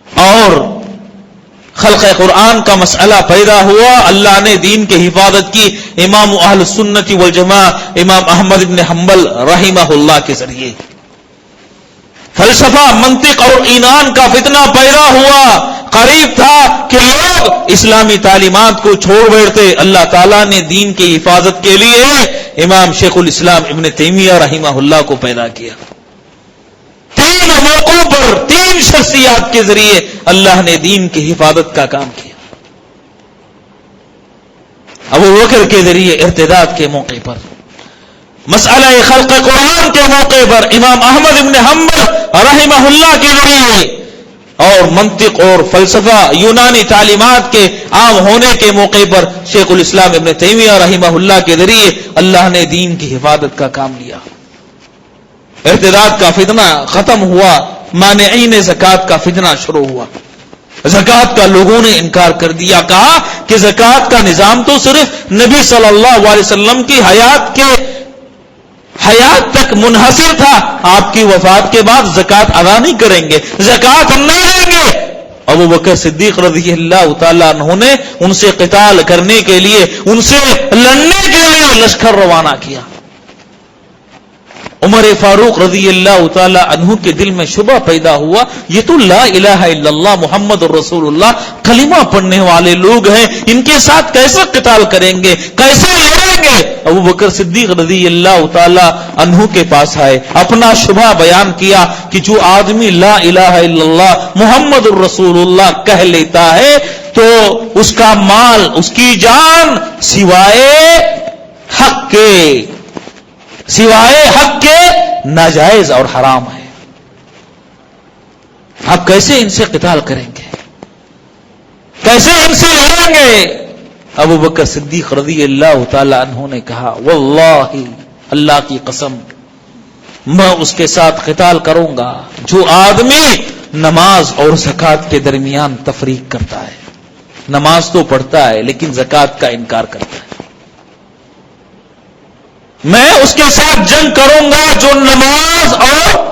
اور خلق قرآن کا مسئلہ پیدا ہوا، اللہ نے دین کی حفاظت کی امام اہل سنت والجماعہ امام احمد بن حنبل رحمہ اللہ کے ذریعے. فلسفہ، منطق اور ایمان کا فتنہ پیدا ہوا، قریب تھا کہ لوگ اسلامی تعلیمات کو چھوڑ بیٹھتے. اللہ تعالیٰ نے دین کی حفاظت کے لیے امام شیخ الاسلام ابن تیمیہ رحمہ اللہ کو پیدا کیا. 3 موقعوں پر 3 شخصیات کے ذریعے اللہ نے دین کی حفاظت کا کام کیا. ابو بکر کے ذریعے ارتداد کے موقع پر، مسئلہ خلق قرآن کے موقع پر امام احمد بن حنبل رحمہ اللہ کے ذریعے، اور منطق اور فلسفہ یونانی تعلیمات کے عام ہونے کے موقع پر شیخ الاسلام ابن تیمیہ رحمہ اللہ کے ذریعے اللہ نے دین کی حفاظت کا کام لیا. ارتداد کا فتنہ ختم ہوا، مانعین زکوٰۃ کا فتنہ شروع ہوا. زکوٰۃ کا لوگوں نے انکار کر دیا، کہا کہ زکوٰۃ کا نظام تو صرف نبی صلی اللہ علیہ وسلم کی حیات تک منحصر تھا، آپ کی وفات کے بعد زکوٰۃ ادا نہیں کریں گے، زکوٰۃ ہم نہیں دیں گے. ابو بکر صدیق رضی اللہ تعالیٰ عنہ نے ان سے قتال کرنے کے لیے، ان سے لڑنے کے لیے لشکر روانہ کیا. عمر فاروق رضی اللہ تعالی عنہ کے دل میں شبہ پیدا ہوا، یہ تو لا الہ الا اللہ محمد الرسول اللہ کلمہ پڑھنے والے لوگ ہیں، ان کے ساتھ کیسے قتال کریں گے، کیسے لڑیں گے. ابو بکر صدیق رضی اللہ تعالی عنہ کے پاس آئے، اپنا شبہ بیان کیا کہ جو آدمی لا الہ الا اللہ محمد الرسول اللہ کہہ لیتا ہے تو اس کا مال، اس کی جان سوائے حق کے ناجائز اور حرام ہے. آپ کیسے ان سے قتال کریں گے، کیسے ان سے لڑیں گے؟ ابو بکر صدیق رضی اللہ تعالی عنہ نے کہا، واللہ اللہ کی قسم میں اس کے ساتھ قتال کروں گا جو آدمی نماز اور زکوٰۃ کے درمیان تفریق کرتا ہے. نماز تو پڑھتا ہے لیکن زکوٰۃ کا انکار کرتا ہے. میں اس کے ساتھ جنگ کروں گا جو نماز اور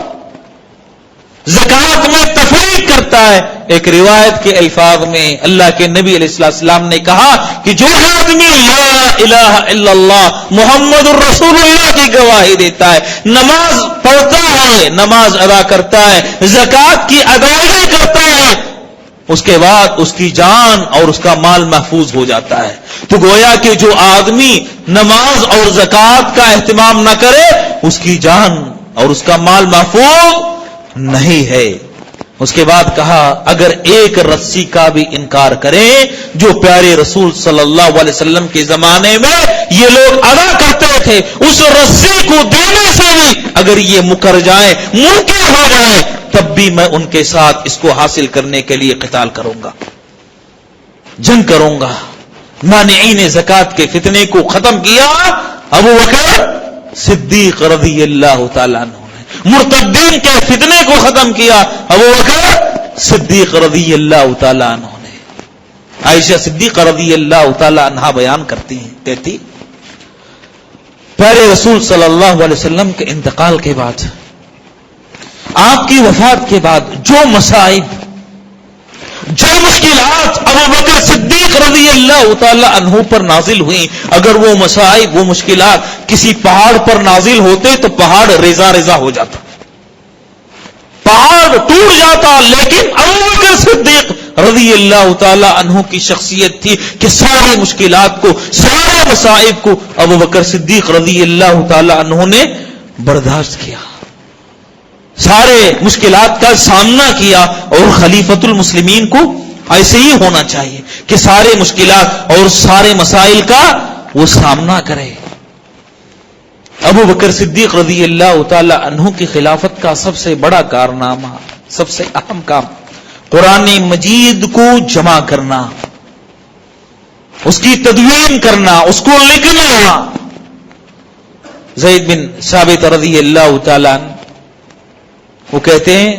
زکوٰۃ میں تفریق کرتا ہے. ایک روایت کے الفاظ میں اللہ کے نبی علیہ السلام نے کہا کہ جو آدمی لا الہ الا اللہ محمد الرسول اللہ کی گواہی دیتا ہے، نماز پڑھتا ہے، نماز ادا کرتا ہے، زکوٰۃ کی ادائیگی کرتا ہے، اس کے بعد اس کی جان اور اس کا مال محفوظ ہو جاتا ہے. تو گویا کہ جو آدمی نماز اور زکوٰۃ کا اہتمام نہ کرے اس کی جان اور اس کا مال محفوظ نہیں ہے. اس کے بعد کہا اگر ایک رسی کا بھی انکار کریں جو پیارے رسول صلی اللہ علیہ وسلم کے زمانے میں یہ لوگ ادا کرتے تھے، اس رسی کو دینے سے بھی اگر یہ مکر جائیں، منکر ہو جائیں، تب بھی میں ان کے ساتھ اس کو حاصل کرنے کے لیے قتال کروں گا، جنگ کروں گا. مانعین زکوٰۃ کے فتنے کو ختم کیا ابو بکر صدیق رضی اللہ تعالیٰ عنہ نے. مرتدین کے فتنے کو ختم کیا ابو بکر صدیق رضی اللہ تعالیٰ عنہ نے. عائشہ صدیقہ رضی اللہ تعالیٰ عنہا بیان کرتی ہیں، کہتی پیارے رسول صلی اللہ علیہ وسلم کے انتقال کے بعد، آپ کی وفات کے بعد جو مصائب، جو مشکلات ابو بکر صدیق رضی اللہ تعالی عنہ پر نازل ہوئی، اگر وہ مصائب، وہ مشکلات کسی پہاڑ پر نازل ہوتے تو پہاڑ ریزہ ریزہ ہو جاتا، پہاڑ ٹوٹ جاتا. لیکن ابو بکر صدیق رضی اللہ تعالی عنہ کی شخصیت تھی کہ ساری مشکلات کو، سارے مصائب کو ابو بکر صدیق رضی اللہ تعالی عنہ نے برداشت کیا، سارے مشکلات کا سامنا کیا. اور خلیفۃ المسلمین کو ایسے ہی ہونا چاہیے کہ سارے مشکلات اور سارے مسائل کا وہ سامنا کرے. ابو بکر صدیق رضی اللہ تعالی عنہ کی خلافت کا سب سے بڑا کارنامہ، سب سے اہم کام قرآن مجید کو جمع کرنا، اس کی تدوین کرنا، اس کو لکھنا۔ زید بن ثابت رضی اللہ تعالیٰ عنہ وہ کہتے ہیں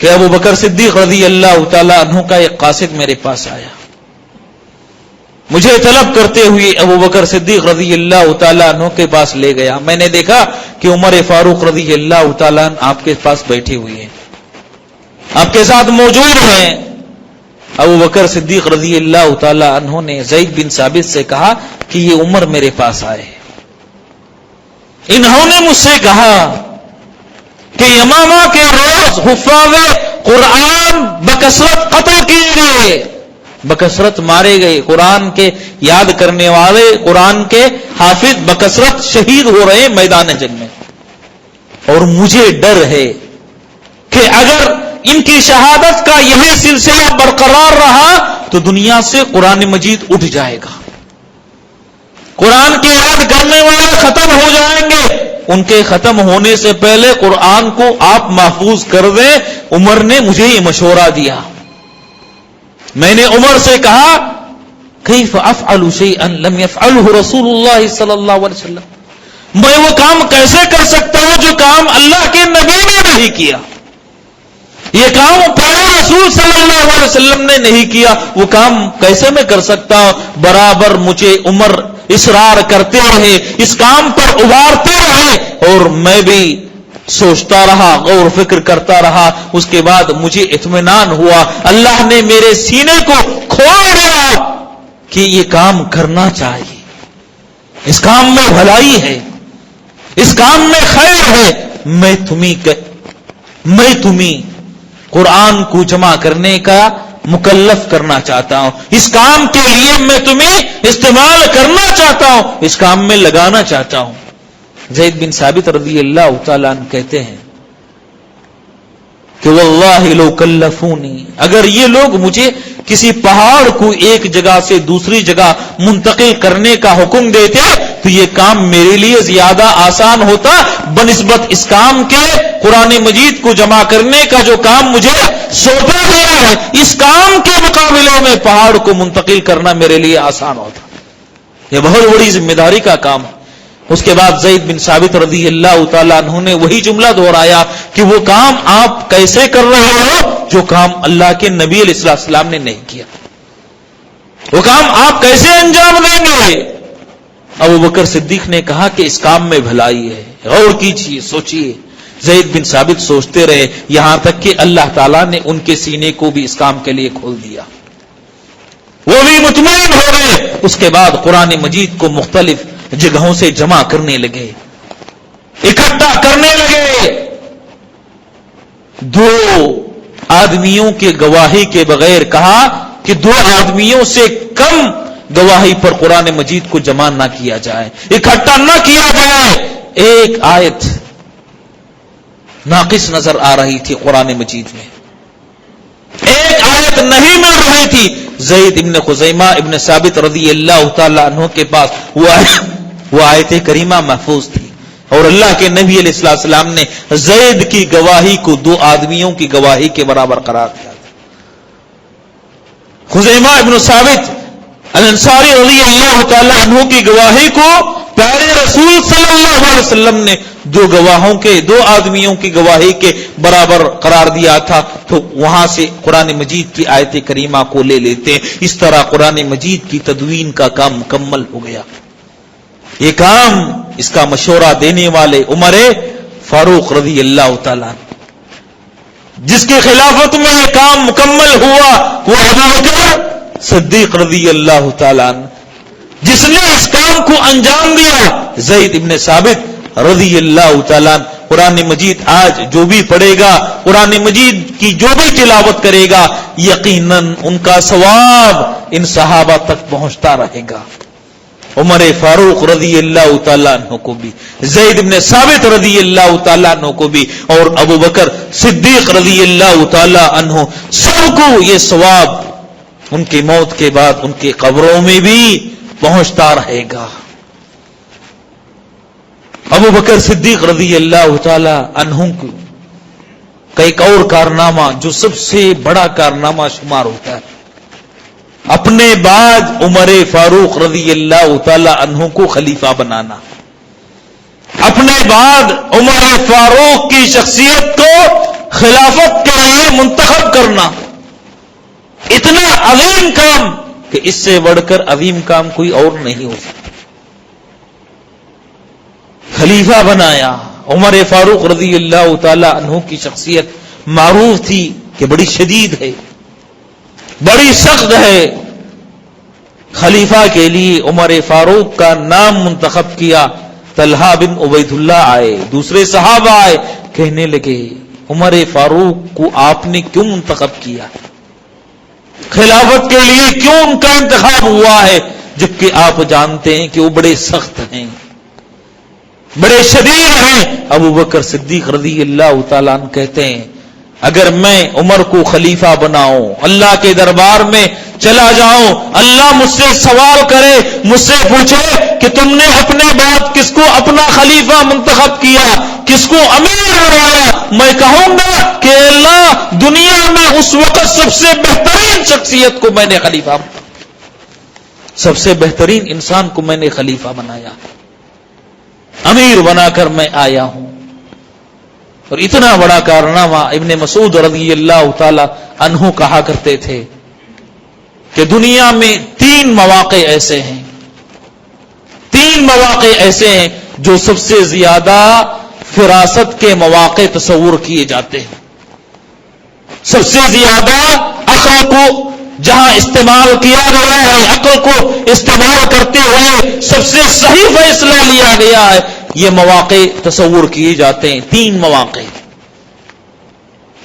کہ ابو بکر صدیق رضی اللہ تعالیٰ عنہ کا ایک قاصد میرے پاس آیا، مجھے طلب کرتے ہوئے ابو بکر صدیق رضی اللہ تعالیٰ عنہ کے پاس لے گیا۔ میں نے دیکھا کہ عمر فاروق رضی اللہ تعالیٰ عنہ آپ کے پاس بیٹھے ہوئے ہیں، آپ کے ساتھ موجود ہیں۔ ابو بکر صدیق رضی اللہ تعالیٰ عنہ نے زید بن ثابت سے کہا کہ یہ عمر میرے پاس آئے، انہوں نے مجھ سے کہا کہ یمامہ کے روز حفاظ قرآن بکثرت قتل کیے گئے، بکثرت مارے گئے، قرآن کے یاد کرنے والے، قرآن کے حافظ بکثرت شہید ہو رہے میدان جنگ میں، اور مجھے ڈر ہے کہ اگر ان کی شہادت کا یہی سلسلہ برقرار رہا تو دنیا سے قرآن مجید اٹھ جائے گا، قرآن کے یاد کرنے والے ختم ہو جائیں گے، ان کے ختم ہونے سے پہلے قرآن کو آپ محفوظ کر دیں۔ عمر نے مجھے یہ مشورہ دیا۔ میں نے عمر سے کہا کیف افعل شیئا لم يفعله رسول اللہ صلی اللہ علیہ وسلم، میں وہ کام کیسے کر سکتا ہوں جو کام اللہ کے نبی نے نہیں کیا، یہ کام پیارے رسول صلی اللہ علیہ وسلم نے نہیں کیا، وہ کام کیسے میں کر سکتا ہوں؟ برابر مجھے عمر اصرار کرتے رہے، اس کام پر ابھارتے رہے، اور میں بھی سوچتا رہا، غور فکر کرتا رہا۔ اس کے بعد مجھے اطمینان ہوا، اللہ نے میرے سینے کو کھول دیا کہ یہ کام کرنا چاہیے، اس کام میں بھلائی ہے، اس کام میں خیر ہے۔ میں تمہیں قرآن کو جمع کرنے کا مکلف کرنا چاہتا ہوں، اس کام کے لیے میں تمہیں استعمال کرنا چاہتا ہوں، اس کام میں لگانا چاہتا ہوں۔ زید بن ثابت رضی اللہ تعالیٰ عنہ کہتے ہیں کہ واللہ لو کلفونی، اگر یہ لوگ مجھے کسی پہاڑ کو ایک جگہ سے دوسری جگہ منتقل کرنے کا حکم دیتے تو یہ کام میرے لیے زیادہ آسان ہوتا بنسبت اس کام کے قرآن مجید کو جمع کرنے کا جو کام مجھے سونپا گیا ہے، اس کام کے مقابلے میں پہاڑ کو منتقل کرنا میرے لیے آسان ہوتا۔ یہ بہت بڑی ذمہ داری کا کام ہے۔ اس کے بعد زید بن ثابت رضی اللہ تعالیٰ عنہ نے وہی جملہ دہرایا کہ وہ کام آپ کیسے کر رہے ہو جو کام اللہ کے نبی علیہ السلام نے نہیں کیا، وہ کام آپ کیسے انجام دیں گے؟ ابو بکر صدیق نے کہا کہ اس کام میں بھلائی ہے، غور کیجیے، سوچیے۔ زید بن ثابت سوچتے رہے، یہاں تک کہ اللہ تعالیٰ نے ان کے سینے کو بھی اس کام کے لیے کھول دیا، وہ بھی مطمئن ہو گئے۔ اس کے بعد قرآن مجید کو مختلف جگہوں سے جمع کرنے لگے، اکٹھا کرنے لگے۔ 2 آدمیوں کے گواہی کے بغیر کہا کہ 2 آدمیوں سے کم گواہی پر قرآن مجید کو جمع نہ کیا جائے، اکٹھا نہ کیا جائے۔ ایک آیت ناقص نظر آ رہی تھی قرآن مجید میں، ایک آیت نہیں مل رہی تھی۔ زید ابن خزیمہ ابن ثابت رضی اللہ تعالی عنہ کے پاس وہ آیت کریمہ محفوظ تھی، اور اللہ کے نبی علیہ السلام نے زید کی گواہی کو 2 آدمیوں کی گواہی کے برابر قرار دیا۔ خزیمہ ابن ثابت الانصاری رضی اللہ تعالی عنہ کی گواہی کو پیارے رسول صلی اللہ علیہ وسلم نے 2 آدمیوں کی گواہی کے برابر قرار دیا تھا، تو وہاں سے قرآن مجید کی آیت کریمہ کو لے لیتے۔ اس طرح قرآن مجید کی تدوین کا کام مکمل ہو گیا۔ یہ کام، اس کا مشورہ دینے والے عمر فاروق رضی اللہ تعالیٰ عنہ، جس کی خلافت میں یہ کام مکمل ہوا، وہ ابو بکر صدیق رضی اللہ تعالیٰ عنہ، جس نے اس کام کو انجام دیا زید ابن ثابت رضی اللہ تعالیٰ عنہ۔ قرآن مجید آج جو بھی پڑھے گا، قرآن مجید کی جو بھی تلاوت کرے گا، یقیناً ان کا ثواب ان صحابہ تک پہنچتا رہے گا۔ عمر فاروق رضی اللہ تعالیٰ عنہ کو بھی، زید بن ثابت رضی اللہ تعالیٰ عنہ کو بھی، اور ابو بکر صدیق رضی اللہ تعالیٰ عنہ، سب کو یہ ثواب ان کی موت کے بعد ان کی قبروں میں بھی پہنچتا رہے گا۔ ابو بکر صدیق رضی اللہ تعالیٰ عنہ کو کا ایک اور کارنامہ جو سب سے بڑا کارنامہ شمار ہوتا ہے، اپنے بعد عمر فاروق رضی اللہ تعالی عنہ کو خلیفہ بنانا، اپنے بعد عمر فاروق کی شخصیت کو خلافت کے لیے منتخب کرنا، اتنا عظیم کام کہ اس سے بڑھ کر عظیم کام کوئی اور نہیں ہو سکتا۔ خلیفہ بنایا۔ عمر فاروق رضی اللہ تعالی عنہ کی شخصیت معروف تھی کہ بڑی شدید ہے، بڑی سخت ہے۔ خلیفہ کے لیے عمر فاروق کا نام منتخب کیا، طلحہ بن عبید اللہ آئے، دوسرے صحابہ آئے، کہنے لگے عمر فاروق کو آپ نے کیوں منتخب کیا، خلافت کے لیے کیوں ان کا انتخاب ہوا ہے، جبکہ آپ جانتے ہیں کہ وہ بڑے سخت ہیں، بڑے شدید ہیں۔ ابو بکر صدیق رضی اللہ تعالیٰ عنہ کہتے ہیں اگر میں عمر کو خلیفہ بناؤں، اللہ کے دربار میں چلا جاؤں، اللہ مجھ سے سوال کرے، مجھ سے پوچھے کہ تم نے اپنے بعد کس کو اپنا خلیفہ منتخب کیا، کس کو امیر بنایا، میں کہوں گا کہ اللہ دنیا میں اس وقت سب سے بہترین شخصیت کو میں نے خلیفہ بنایا، سب سے بہترین انسان کو میں نے خلیفہ بنایا، امیر بنا کر میں آیا ہوں۔ اور اتنا بڑا کارنامہ ابن مسعود رضی اللہ تعالی عنہ کہا کرتے تھے کہ دنیا میں 3 مواقع ایسے ہیں، 3 مواقع ایسے ہیں جو سب سے زیادہ فراست کے مواقع تصور کیے جاتے ہیں، سب سے زیادہ عقل کو جہاں استعمال کیا گیا ہے، عقل کو استعمال کرتے ہوئے سب سے صحیح فیصلہ لیا گیا ہے، یہ مواقع تصور کیے جاتے ہیں۔ 3 مواقع۔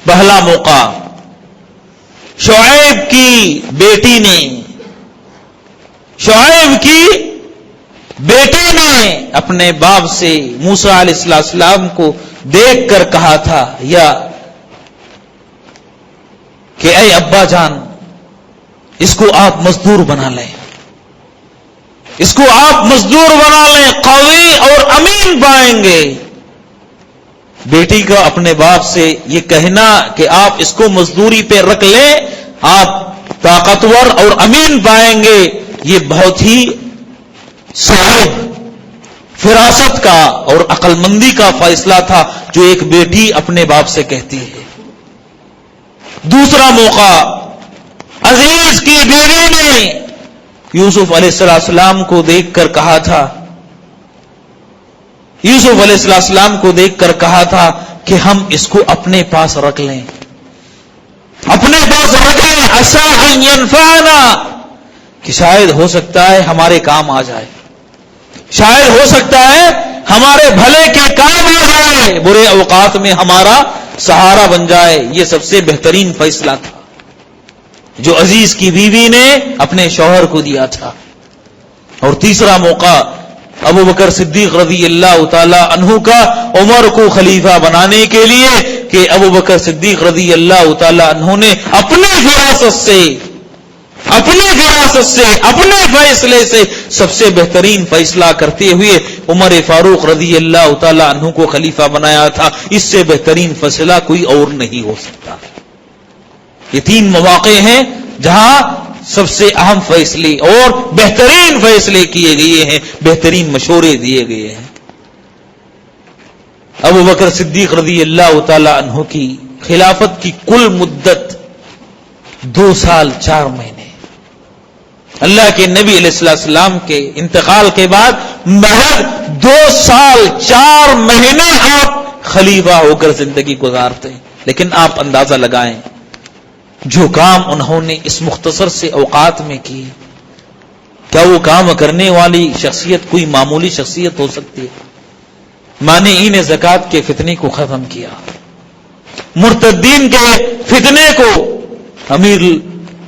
پہلا موقع، شعیب کی بیٹی نے اپنے باپ سے موسیٰ علیہ السلام کو دیکھ کر کہا تھا کہ اے ابا جان، اس کو آپ مزدور بنا لیں، اس کو آپ مزدور بنا لیں، قوی اور امین پائیں گے۔ بیٹی کا اپنے باپ سے یہ کہنا کہ آپ اس کو مزدوری پہ رکھ لیں، آپ طاقتور اور امین پائیں گے، یہ بہت ہی صاحب فراست کا اور عقل مندی کا فیصلہ تھا جو ایک بیٹی اپنے باپ سے کہتی ہے۔ دوسرا موقع، عزیز کی بیوی نے یوسف علیہ السلام کو دیکھ کر کہا تھا، یوسف علیہ السلام کو دیکھ کر کہا تھا کہ ہم اس کو اپنے پاس رکھ لیں، اپنے پاس رکھ لیں، عسیٰ ان ینفعنا، کہ شاید ہو سکتا ہے ہمارے کام آ جائے، شاید ہو سکتا ہے ہمارے بھلے کے کام آ جائے، برے اوقات میں ہمارا سہارا بن جائے۔ یہ سب سے بہترین فیصلہ تھا جو عزیز کی بیوی نے اپنے شوہر کو دیا تھا۔ اور تیسرا موقع، ابو بکر صدیق رضی اللہ تعالی عنہ کا عمر کو خلیفہ بنانے کے لیے کہ ابو بکر صدیق رضی اللہ تعالی عنہ نے اپنے فراست سے اپنے فیصلے سے سب سے بہترین فیصلہ کرتے ہوئے عمر فاروق رضی اللہ تعالی عنہ کو خلیفہ بنایا تھا۔ اس سے بہترین فیصلہ کوئی اور نہیں ہو سکتا۔ یہ 3 مواقع ہیں جہاں سب سے اہم فیصلے اور بہترین فیصلے کیے گئے ہیں، بہترین مشورے دیے گئے ہیں۔ ابو بکر صدیق رضی اللہ تعالی عنہ کی خلافت کی کل مدت 2 سال 4 مہینے، اللہ کے نبی علیہ السلام کے انتقال کے بعد محض 2 سال 4 مہینے آپ خلیفہ ہو کر زندگی گزارتے ہیں۔ لیکن آپ اندازہ لگائیں جو کام انہوں نے اس مختصر سے اوقات میں کی، کیا وہ کام کرنے والی شخصیت کوئی معمولی شخصیت ہو سکتی ہے؟ مانعین زکوٰۃ کے فتنے کو ختم کیا، مرتدین کے فتنے کو امیر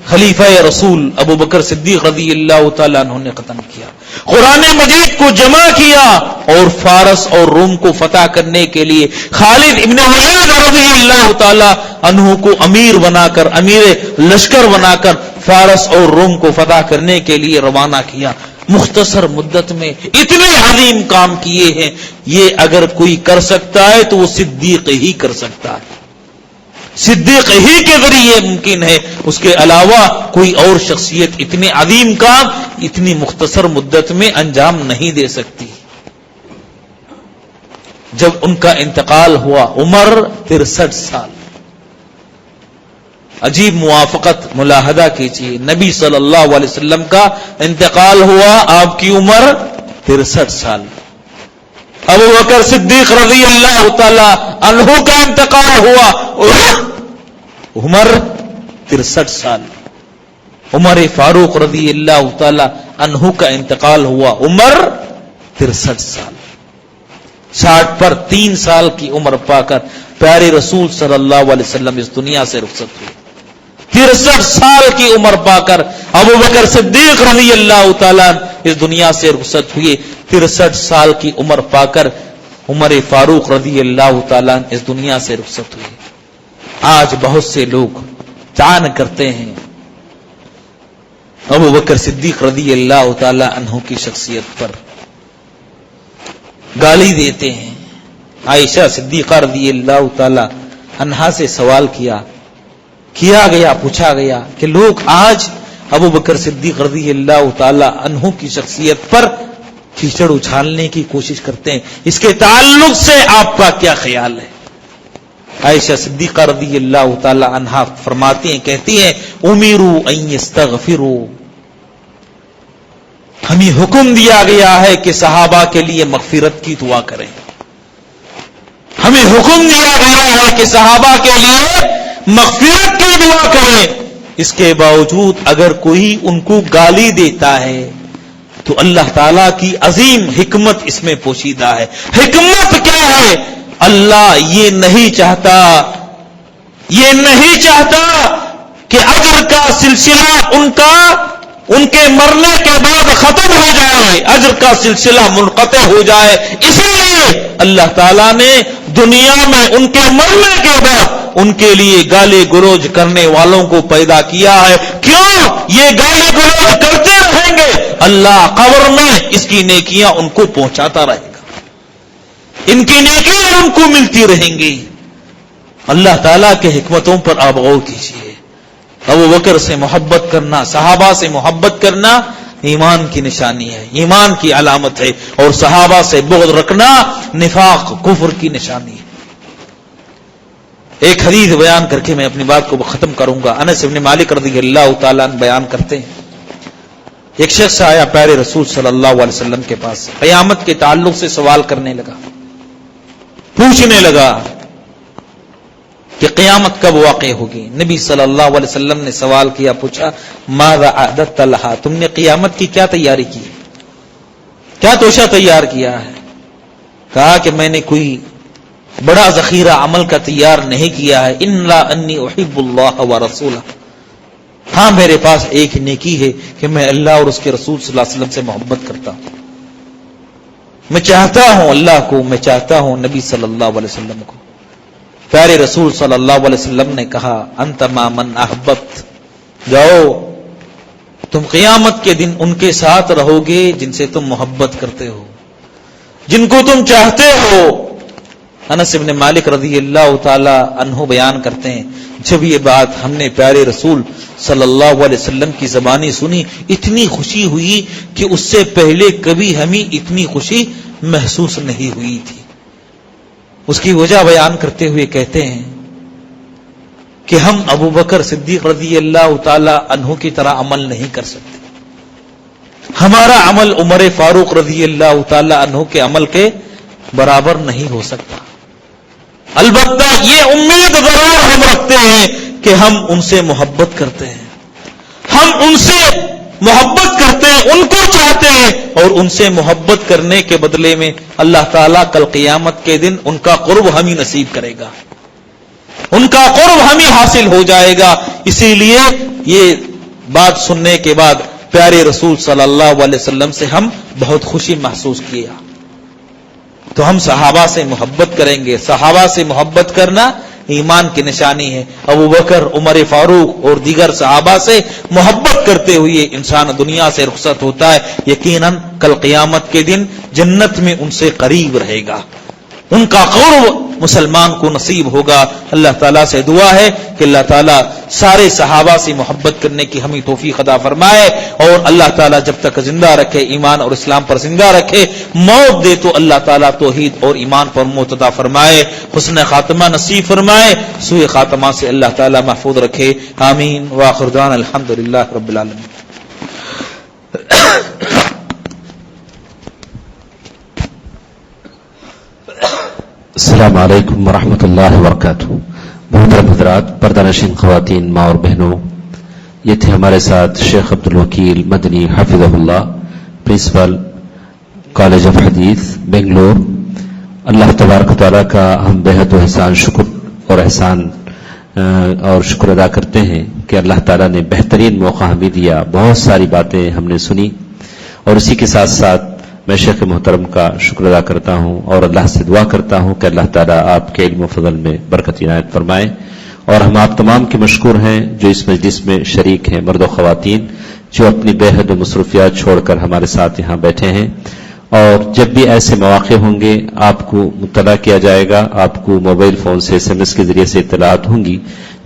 خلیفہ رسول ابو بکر صدیق رضی اللہ تعالیٰ عنہ نے ختم کیا، قرآن مجید کو جمع کیا اور فارس اور روم کو فتح کرنے کے لیے خالد ابن ولید رضی اللہ تعالیٰ عنہ کو امیر بنا کر، امیر لشکر بنا کر فارس اور روم کو فتح کرنے کے لیے روانہ کیا۔ مختصر مدت میں اتنے عظیم کام کیے ہیں، یہ اگر کوئی کر سکتا ہے تو وہ صدیق ہی کر سکتا ہے۔ صدیق ہی کے ذریعے ممکن ہے، اس کے علاوہ کوئی اور شخصیت اتنے عظیم کام اتنی مختصر مدت میں انجام نہیں دے سکتی۔ جب ان کا انتقال ہوا عمر 63 سال، عجیب موافقت ملاحظہ کیجیے، نبی صلی اللہ علیہ وسلم کا انتقال ہوا، آپ کی عمر 63 سال۔ ابو بکر صدیق رضی اللہ تعالی عنہ کا انتقال ہوا، عمر 63 سال۔ عمر فاروق رضی اللہ تعالی عنہ کا انتقال ہوا، عمر 63 سال۔ 60 پر 3 سال کی عمر پا کر پیارے رسول صلی اللہ علیہ وسلم اس دنیا سے رخصت ہوئے۔ 63 سال کی عمر پا کر ابو بکر صدیق رضی اللہ تعالیٰ اس دنیا سے رخصت ہوئے۔ 63 سال کی عمر پا کر عمر فاروق رضی اللہ تعالیٰ اس دنیا سے رخصت ہوئے۔ آج بہت سے لوگ طعن کرتے ہیں ابو بکر صدیق رضی اللہ تعالیٰ عنہ کی شخصیت پر، گالی دیتے ہیں۔ عائشہ صدیقہ رضی اللہ تعالیٰ عنہا سے سوال کیا گیا، پوچھا گیا کہ لوگ آج ابو بکر صدیق رضی اللہ تعالی عنہ کی شخصیت پر کیچڑ اچھالنے کی کوشش کرتے ہیں، اس کے تعلق سے آپ کا کیا خیال ہے؟ عائشہ صدیقہ رضی اللہ تعالی عنہا فرماتی ہیں، کہتی ہیں امیروا ان یستغفروا، ہمیں حکم دیا گیا ہے کہ صحابہ کے لیے مغفرت کی دعا کریں، ہمیں حکم دیا گیا ہے کہ صحابہ کے لیے مغفرت کی دعا کریں۔ اس کے باوجود اگر کوئی ان کو گالی دیتا ہے تو اللہ تعالیٰ کی عظیم حکمت اس میں پوشیدہ ہے۔ حکمت کیا ہے؟ اللہ یہ نہیں چاہتا کہ اجر کا سلسلہ ان کے مرنے کے بعد ختم ہو جائے، اجر کا سلسلہ منقطع ہو جائے، اسی لیے اللہ تعالیٰ نے دنیا میں ان کے مرنے کے بعد ان کے لیے گالی گلوچ کرنے والوں کو پیدا کیا ہے۔ کیوں یہ گالی گلوچ کرتے رہیں گے؟ اللہ قبر میں اس کی نیکیاں ان کو پہنچاتا رہے گا، ان کی نیکیاں ان کو ملتی رہیں گی۔ اللہ تعالیٰ کے حکمتوں پر آپ غور کیجیے۔ ابو بکر سے محبت کرنا، صحابہ سے محبت کرنا ایمان کی نشانی ہے، ایمان کی علامت ہے، اور صحابہ سے بغض رکھنا نفاق، کفر کی نشانی ہے۔ ایک حدیث بیان کر کے میں اپنی بات کو ختم کروں گا۔ انس بن مالک رضی اللہ تعالیٰ عنہ بیان کرتے ہیں، ایک شخص آیا پیارے رسول صلی اللہ علیہ وسلم کے پاس، قیامت کے تعلق سے سوال کرنے لگا، پوچھنے لگا کہ قیامت کب واقع ہوگی۔ نبی صلی اللہ علیہ وسلم نے سوال کیا، پوچھا ماذا اعددت لها، تم نے قیامت کی کیا تیاری کی، کیا توشہ تیار کیا ہے؟ کہا کہ میں نے کوئی بڑا ذخیرہ عمل کا تیار نہیں کیا ہے، الا انی احب اللہ ورسولہ، ہاں میرے پاس ایک نیکی ہے کہ میں اللہ اور اس کے رسول صلی اللہ علیہ وسلم سے محبت کرتا ہوں، میں چاہتا ہوں اللہ کو، میں چاہتا ہوں نبی صلی اللہ علیہ وسلم کو۔ پیارے رسول صلی اللہ علیہ وسلم نے کہا انت ما من احببت، جاؤ تم قیامت کے دن ان کے ساتھ رہو گے جن سے تم محبت کرتے ہو، جن کو تم چاہتے ہو۔ انس بن مالک رضی اللہ تعالی عنہ بیان کرتے ہیں، جب یہ بات ہم نے پیارے رسول صلی اللہ علیہ وسلم کی زبانی سنی، اتنی خوشی ہوئی کہ اس سے پہلے کبھی ہمیں اتنی خوشی محسوس نہیں ہوئی تھی۔ اس کی وجہ بیان کرتے ہوئے کہتے ہیں کہ ہم ابو بکر صدیق رضی اللہ تعالی عنہ کی طرح عمل نہیں کر سکتے، ہمارا عمل عمر فاروق رضی اللہ تعالی عنہ کے عمل کے برابر نہیں ہو سکتا۔ البتہ یہ امید ضرور ہم رکھتے ہیں کہ ہم ان سے محبت کرتے ہیں، ہم ان سے محبت کرتے ہیں، ان کو چاہتے ہیں، اور ان سے محبت کرنے کے بدلے میں اللہ تعالیٰ کل قیامت کے دن ان کا قرب ہمیں نصیب کرے گا، ان کا قرب ہمیں حاصل ہو جائے گا۔ اسی لیے یہ بات سننے کے بعد پیارے رسول صلی اللہ علیہ وسلم سے ہم بہت خوشی محسوس کیا، تو ہم صحابہ سے محبت کریں گے۔ صحابہ سے محبت کرنا ایمان کی نشانی ہے۔ ابو بکر، عمر فاروق اور دیگر صحابہ سے محبت کرتے ہوئے انسان دنیا سے رخصت ہوتا ہے، یقیناً کل قیامت کے دن جنت میں ان سے قریب رہے گا، ان کا قرب مسلمان کو نصیب ہوگا۔ اللہ تعالیٰ سے دعا ہے کہ اللہ تعالیٰ سارے صحابہ سے محبت کرنے کی ہمیں توفیق عطا فرمائے، اور اللہ تعالیٰ جب تک زندہ رکھے ایمان اور اسلام پر زندہ رکھے، موت دے تو اللہ تعالیٰ توحید اور ایمان پر موت عطا فرمائے، حسن خاتمہ نصیب فرمائے، سوء خاتمہ سے اللہ تعالیٰ محفوظ رکھے، آمین۔ وآخر دعوانا الحمدللہ رب العالمین۔ السلام علیکم ورحمۃ اللہ وبرکاتہ۔ محترم حضرات، پردہ نشین خواتین، ماں اور بہنوں، یہ تھے ہمارے ساتھ شیخ عبدالوکیل مدنی حفظہ اللہ، پرنسپل کالج آف حدیث بنگلور۔ اللہ تبارک و تعالیٰ کا ہم بے حد و احسان اور شکر ادا کرتے ہیں کہ اللہ تعالیٰ نے بہترین موقع ہمیں دیا، بہت ساری باتیں ہم نے سنی، اور اسی کے ساتھ ساتھ میں شیخ محترم کا شکر ادا کرتا ہوں اور اللہ سے دعا کرتا ہوں کہ اللہ تعالیٰ آپ کے علم و فضل میں برکت عنایت فرمائے، اور ہم آپ تمام کے مشکور ہیں جو اس مجلس میں شریک ہیں، مرد و خواتین جو اپنی بے حد و مصروفیات چھوڑ کر ہمارے ساتھ یہاں بیٹھے ہیں۔ اور جب بھی ایسے مواقع ہوں گے آپ کو مطلع کیا جائے گا، آپ کو موبائل فون سے SMS کے ذریعے سے اطلاعات ہوں گی۔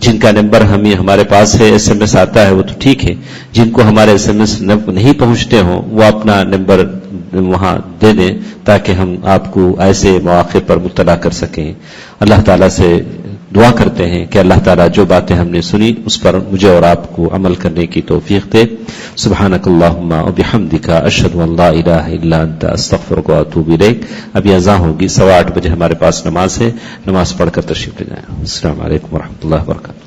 جن کا نمبر ہمارے پاس ہے، SMS آتا ہے، وہ تو ٹھیک ہے، جن کو ہمارے SMS نہیں پہنچتے ہوں وہ اپنا نمبر وہاں دے دیں تاکہ ہم آپ کو ایسے مواقع پر مطلع کر سکیں۔ اللہ تعالیٰ سے دعا کرتے ہیں کہ اللہ تعالیٰ جو باتیں ہم نے سنی اس پر مجھے اور آپ کو عمل کرنے کی توفیق دے۔ سبحانک اللہم و بحمدک، اشہد ان لا الہ الا انت، استغفرک و اتوب الیک۔ ابھی اذان ہوگی، 8:15 بجے ہمارے پاس نماز ہے، نماز پڑھ کر تشریف لے جائیں۔ السلام علیکم ورحمۃ اللہ وبرکاتہ۔